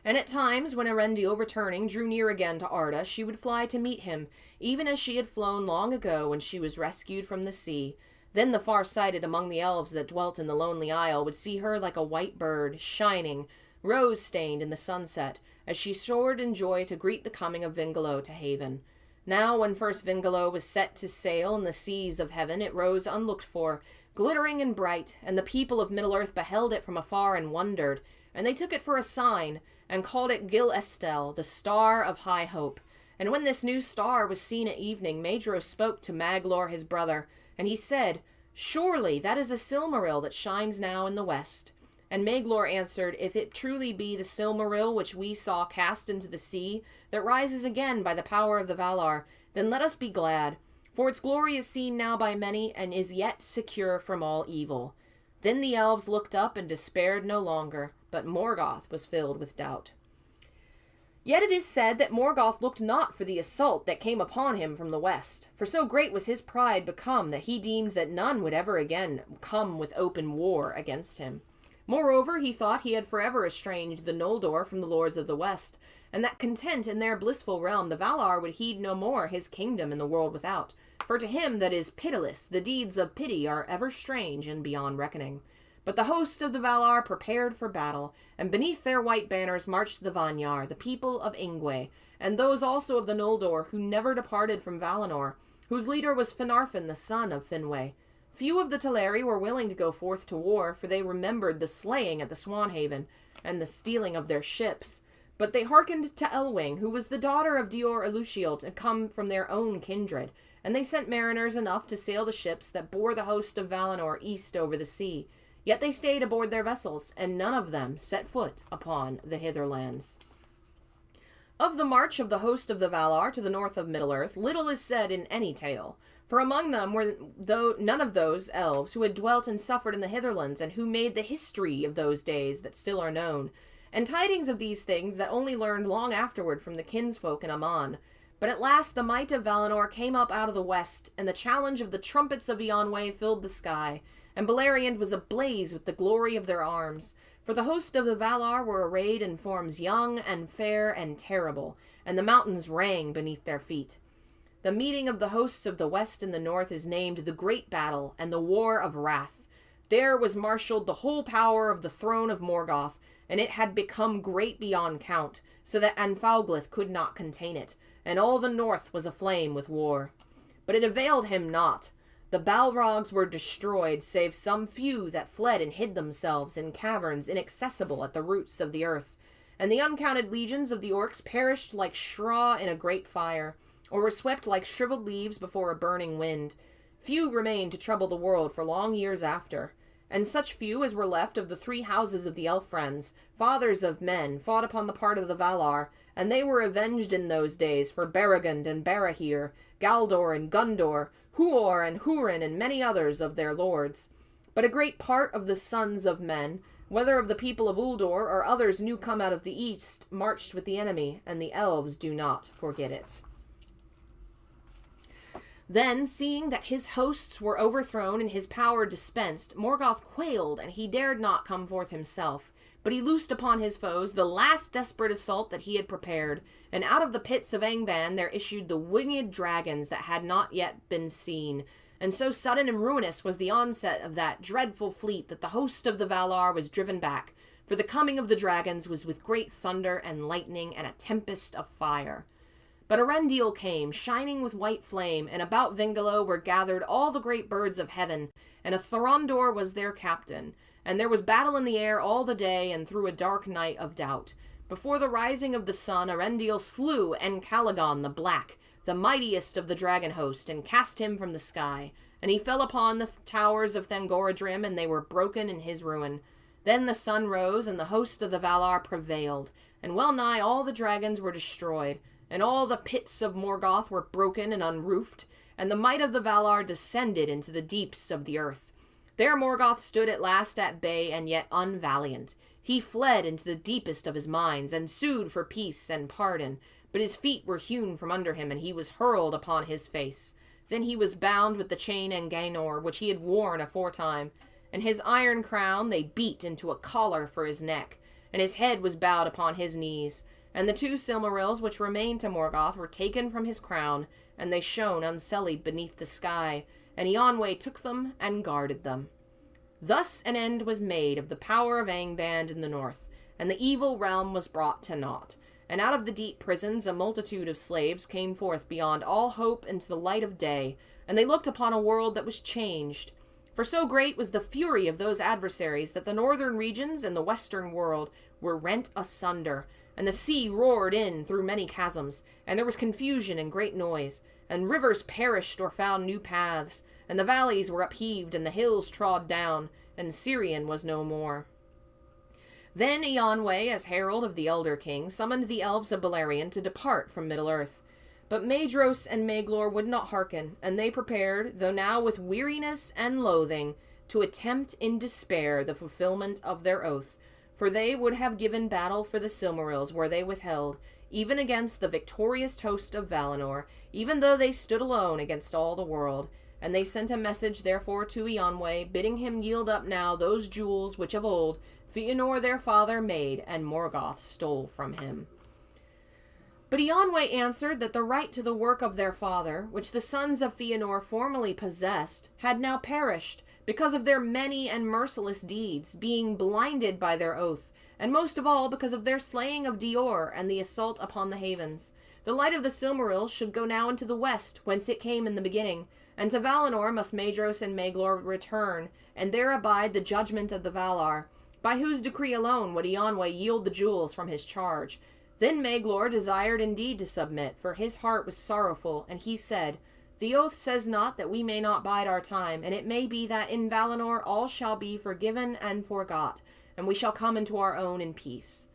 Speaker 1: And at times, when Arendil, returning, drew near again to Arda, she would fly to meet him, even as she had flown long ago when she was rescued from the sea. Then the far-sighted among the elves that dwelt in the lonely isle would see her like a white bird, shining, rose-stained in the sunset, as she soared in joy to greet the coming of Vingalo to haven. Now, when first Vingalo was set to sail in the seas of heaven, it rose unlooked for, glittering and bright, and the people of Middle-earth beheld it from afar and wondered, and they took it for a sign, and called it Gil Estel, the star of high hope. And when this new star was seen at evening, Maedhro spoke to Maglor his brother, and he said, "Surely that is a Silmaril that shines now in the west." And Maglor answered, "If it truly be the Silmaril which we saw cast into the sea, that rises again by the power of the Valar, then let us be glad, for its glory is seen now by many, and is yet secure from all evil." Then the elves looked up and despaired no longer, but Morgoth was filled with doubt. Yet it is said that Morgoth looked not for the assault that came upon him from the west, for so great was his pride become that he deemed that none would ever again come with open war against him. Moreover, he thought he had forever estranged the Noldor from the lords of the west, and that content in their blissful realm the Valar would heed no more his kingdom in the world without, for to him that is pitiless the deeds of pity are ever strange and beyond reckoning. But the host of the Valar prepared for battle, and beneath their white banners marched the Vanyar, the people of Ingwe, and those also of the Noldor who never departed from Valinor, whose leader was Finarfin the son of Finwë. Few of the Teleri were willing to go forth to war, for they remembered the slaying at the Swanhaven, and the stealing of their ships. But they hearkened to Elwing, who was the daughter of Dior Ilushield, and come from their own kindred, and they sent mariners enough to sail the ships that bore the host of Valinor east over the sea. Yet they stayed aboard their vessels, and none of them set foot upon the hitherlands. Of the march of the host of the Valar to the north of Middle-earth, little is said in any tale, for among them were none of those elves who had dwelt and suffered in the hitherlands, and who made the history of those days that still are known, and tidings of these things that only learned long afterward from the kinsfolk in Aman. But at last the might of Valinor came up out of the west, and the challenge of the trumpets of Eonwe filled the sky, and Beleriand was ablaze with the glory of their arms. For the host of the Valar were arrayed in forms young and fair and terrible, and the mountains rang beneath their feet. The meeting of the hosts of the west and the north is named the Great Battle and the War of Wrath. There was marshaled the whole power of the throne of Morgoth, and it had become great beyond count, so that Anfauglith could not contain it, and all the north was aflame with war. But it availed him not. The Balrogs were destroyed, save some few that fled and hid themselves in caverns inaccessible at the roots of the earth, and the uncounted legions of the orcs perished like straw in a great fire, or were swept like shriveled leaves before a burning wind. Few remained to trouble the world for long years after, and such few as were left of the 3 houses of the elf friends, fathers of men, fought upon the part of the Valar, and they were avenged in those days for Beregond and Barahir, Galdor and Gundor, Huor and Hurin, and many others of their lords. But a great part of the sons of men, whether of the people of Uldor or others new come out of the east, marched with the enemy, and the elves do not forget it. Then, seeing that his hosts were overthrown and his power dispensed, Morgoth quailed, and he dared not come forth himself. But he loosed upon his foes the last desperate assault that he had prepared, and out of the pits of Angband there issued the winged dragons that had not yet been seen. And so sudden and ruinous was the onset of that dreadful fleet that the host of the Valar was driven back, for the coming of the dragons was with great thunder and lightning and a tempest of fire. But Arendil came, shining with white flame, and about Vingalo were gathered all the great birds of heaven, and a Thorondor was their captain. And there was battle in the air all the day and through a dark night of doubt. Before the rising of the sun, Arendil slew Encalagon the Black, the mightiest of the dragon host, and cast him from the sky. And he fell upon the towers of Thangorodrim, and they were broken in his ruin. Then the sun rose, and the host of the Valar prevailed, and well nigh all the dragons were destroyed, and all the pits of Morgoth were broken and unroofed, and the might of the Valar descended into the deeps of the earth. There Morgoth stood at last at bay, and yet unvaliant. He fled into the deepest of his mines, and sued for peace and pardon, but his feet were hewn from under him, and he was hurled upon his face. Then he was bound with the chain and Gainor, which he had worn aforetime, and his iron crown they beat into a collar for his neck, and his head was bowed upon his knees. And the 2 Silmarils which remained to Morgoth were taken from his crown, and they shone unsullied beneath the sky, and Eonwë took them and guarded them. Thus an end was made of the power of Angband in the north, and the evil realm was brought to naught. And out of the deep prisons a multitude of slaves came forth beyond all hope into the light of day, and they looked upon a world that was changed. For so great was the fury of those adversaries that the northern regions and the western world were rent asunder, and the sea roared in through many chasms, and there was confusion and great noise, and rivers perished or found new paths, and the valleys were upheaved, and the hills trod down, and Sirion was no more. Then Eonwë, as herald of the Elder King, summoned the elves of Beleriand to depart from Middle-earth. But Maedhros and Maglor would not hearken, and they prepared, though now with weariness and loathing, to attempt in despair the fulfillment of their oath, for they would have given battle for the Silmarils were they withheld, even against the victorious host of Valinor, even though they stood alone against all the world. And they sent a message therefore to Eonwë, bidding him yield up now those jewels which of old Fëanor their father made, and Morgoth stole from him. But Eonwë answered that the right to the work of their father, which the sons of Fëanor formerly possessed, had now perished, because of their many and merciless deeds, being blinded by their oath, and most of all because of their slaying of Dior and the assault upon the havens. The light of the Silmarils should go now into the west, whence it came in the beginning, and to Valinor must Maedhros and Maglor return, and there abide the judgment of the Valar, by whose decree alone would Eonwë yield the jewels from his charge. Then Maglor desired indeed to submit, for his heart was sorrowful, and he said, The oath says not that we may not bide our time, and it may be that in Valinor all shall be forgiven and forgot, and we shall come into our own in peace.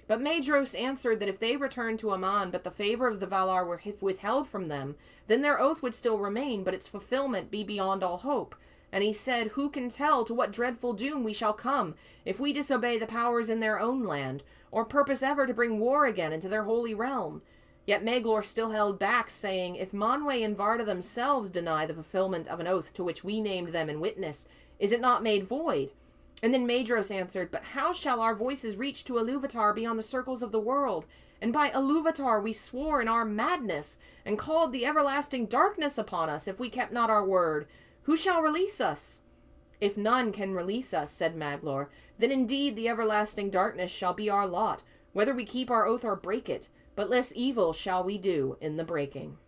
Speaker 1: But Maedhros answered that if they returned to Aman, but the favor of the Valar were withheld from them, then their oath would still remain, but its fulfillment be beyond all hope. And he said, Who can tell to what dreadful doom we shall come, if we disobey the powers in their own land, or purpose ever to bring war again into their holy realm? Yet Maglor still held back, saying, If Manwë and Varda themselves deny the fulfillment of an oath to which we named them in witness, is it not made void? And then Maedhros answered, But how shall our voices reach to Ilúvatar beyond the circles of the world? And by Ilúvatar we swore in our madness, and called the everlasting darkness upon us, if we kept not our word. Who shall release us? "If none can release us," said Maglor, "then indeed the everlasting darkness shall be our lot, whether we keep our oath or break it, but less evil shall we do in the breaking."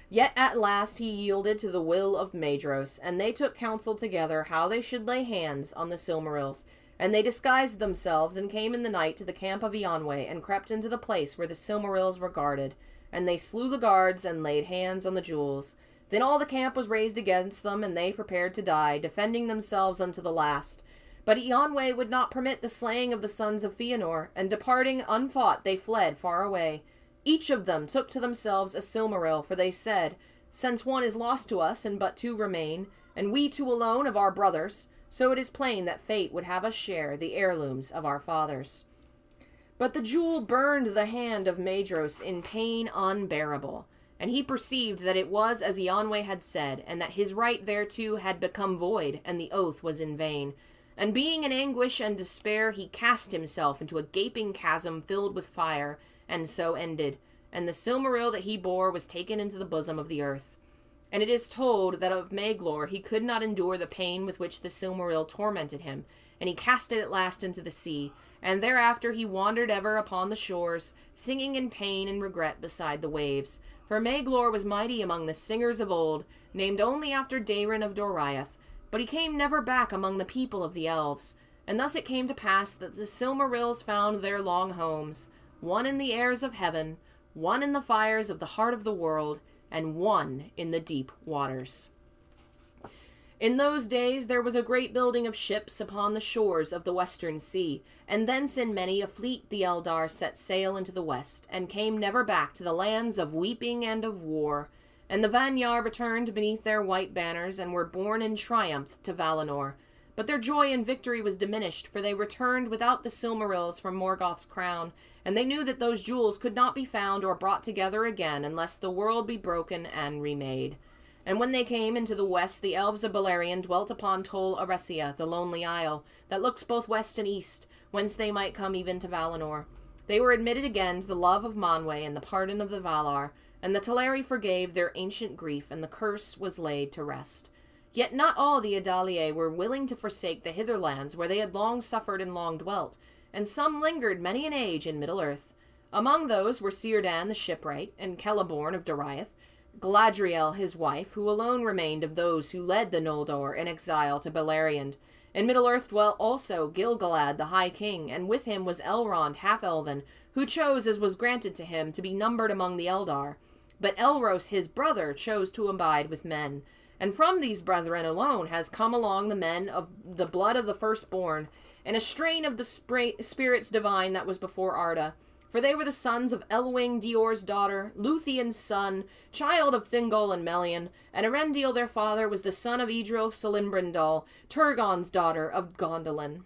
Speaker 1: Yet at last he yielded to the will of Maedhros, and they took counsel together how they should lay hands on the Silmarils. And they disguised themselves, and came in the night to the camp of Eonwe, and crept into the place where the Silmarils were guarded. And they slew the guards, and laid hands on the jewels. Then all the camp was raised against them, and they prepared to die, defending themselves unto the last. But Eonwe would not permit the slaying of the sons of Fëanor, and departing unfought they fled far away. Each of them took to themselves a Silmaril, for they said, "Since one is lost to us, and but two remain, and we two alone of our brothers, so it is plain that fate would have us share the heirlooms of our fathers." But the jewel burned the hand of Maedhros in pain unbearable, and he perceived that it was as Eonwe had said, and that his right thereto had become void, and the oath was in vain. And being in anguish and despair, he cast himself into a gaping chasm filled with fire, and so ended. And the Silmaril that he bore was taken into the bosom of the earth. And it is told that of Maglor he could not endure the pain with which the Silmaril tormented him, and he cast it at last into the sea, and thereafter he wandered ever upon the shores, singing in pain and regret beside the waves. For Maglor was mighty among the singers of old, named only after Daeron of Doriath, but he came never back among the people of the elves. And thus it came to pass that the Silmarils found their long homes, one in the airs of heaven, one in the fires of the heart of the world, and one in the deep waters. In those days there was a great building of ships upon the shores of the western sea, and thence in many a fleet the Eldar set sail into the west, and came never back to the lands of weeping and of war. And the Vanyar returned beneath their white banners, and were borne in triumph to Valinor. But their joy in victory was diminished, for they returned without the Silmarils from Morgoth's crown, and they knew that those jewels could not be found or brought together again unless the world be broken and remade. And when they came into the west, the elves of Beleriand dwelt upon Tol Eressëa, the lonely isle, that looks both west and east, whence they might come even to Valinor. They were admitted again to the love of Manwë and the pardon of the Valar, and the Teleri forgave their ancient grief, and the curse was laid to rest. Yet not all the Adalier were willing to forsake the hitherlands where they had long suffered and long dwelt, and some lingered many an age in Middle-earth. Among those were Círdan the shipwright, and Celeborn of Doriath, Galadriel his wife, who alone remained of those who led the Noldor in exile to Beleriand. In Middle-earth dwelt also Gil-galad the High King, and with him was Elrond half-elven, who chose, as was granted to him, to be numbered among the Eldar. But Elros his brother chose to abide with men. And from these brethren alone has come along the men of the blood of the firstborn, and a strain of the spirits divine that was before Arda. For they were the sons of Elwing, Dior's daughter, Lúthien's son, child of Thingol and Melian, and Erendiel their father was the son of Idril Celebrimbor, Turgon's daughter of Gondolin.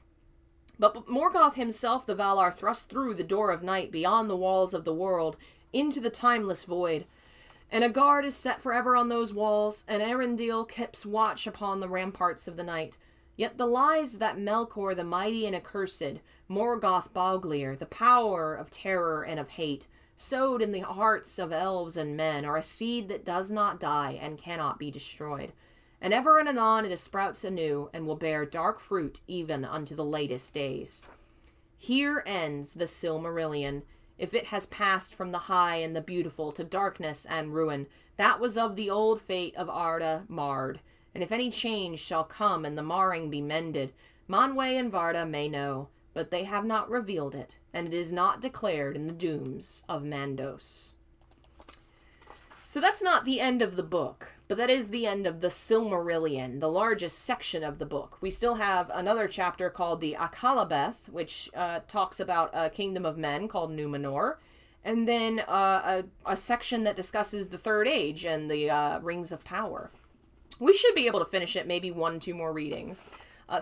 Speaker 1: But Morgoth himself the Valar thrust through the door of night beyond the walls of the world, into the timeless void. And a guard is set forever on those walls, and Erendiel keeps watch upon the ramparts of the night. Yet the lies that Melkor the mighty and accursed, Morgoth Boglir, the power of terror and of hate, sowed in the hearts of elves and men, are a seed that does not die and cannot be destroyed. And ever and anon it sprouts anew, and will bear dark fruit even unto the latest days. Here ends the Silmarillion. If it has passed from the high and the beautiful to darkness and ruin, that was of the old fate of Arda marred. And if any change shall come and the marring be mended, Manwë and Varda may know, but they have not revealed it, and it is not declared in the dooms of Mandos. So that's not the end of the book, but that is the end of the Silmarillion, the largest section of the book. We still have another chapter called the Akallabeth, which talks about a kingdom of men called Númenor, and then a section that discusses the Third Age and the Rings of Power. We should be able to finish it, maybe 1-2 more readings.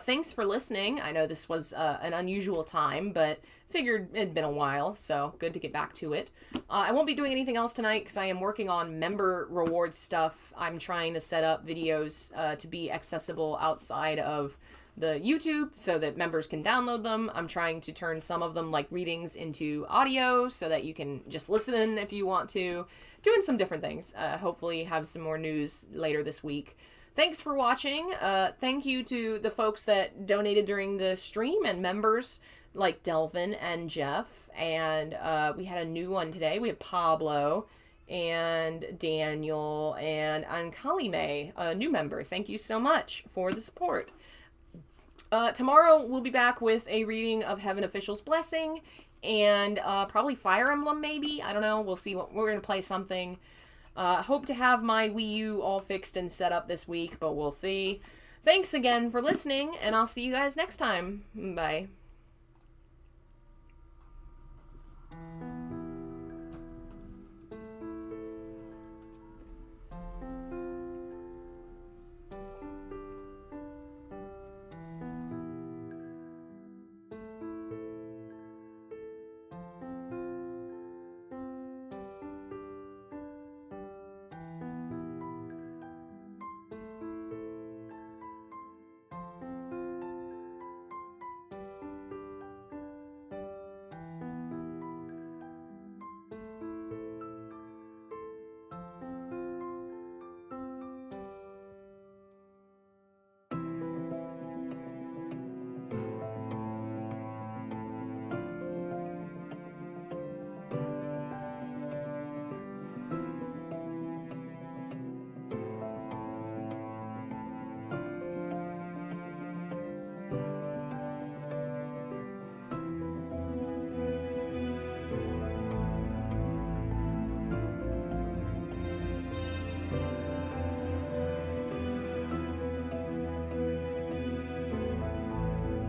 Speaker 1: Thanks for listening. I know this was an unusual time, but figured it'd been a while, so good to get back to it. I won't be doing anything else tonight because I am working on member reward stuff. I'm trying to set up videos to be accessible outside of the YouTube so that members can download them. I'm trying to turn some of them, like readings, into audio so that you can just listen if you want to. Doing some different things. Hopefully have some more news later this week. Thanks for watching. Thank you to the folks that donated during the stream and members like Delvin and Jeff. And we had a new one today. We have Pablo and Daniel and Ankali May, a new member. Thank you so much for the support. Tomorrow we'll be back with a reading of Heaven Official's Blessing and probably Fire Emblem maybe. I don't know. We'll see. We're going to play something. Hope to have my Wii U all fixed and set up this week, but we'll see. Thanks again for listening, and I'll see you guys next time. Bye.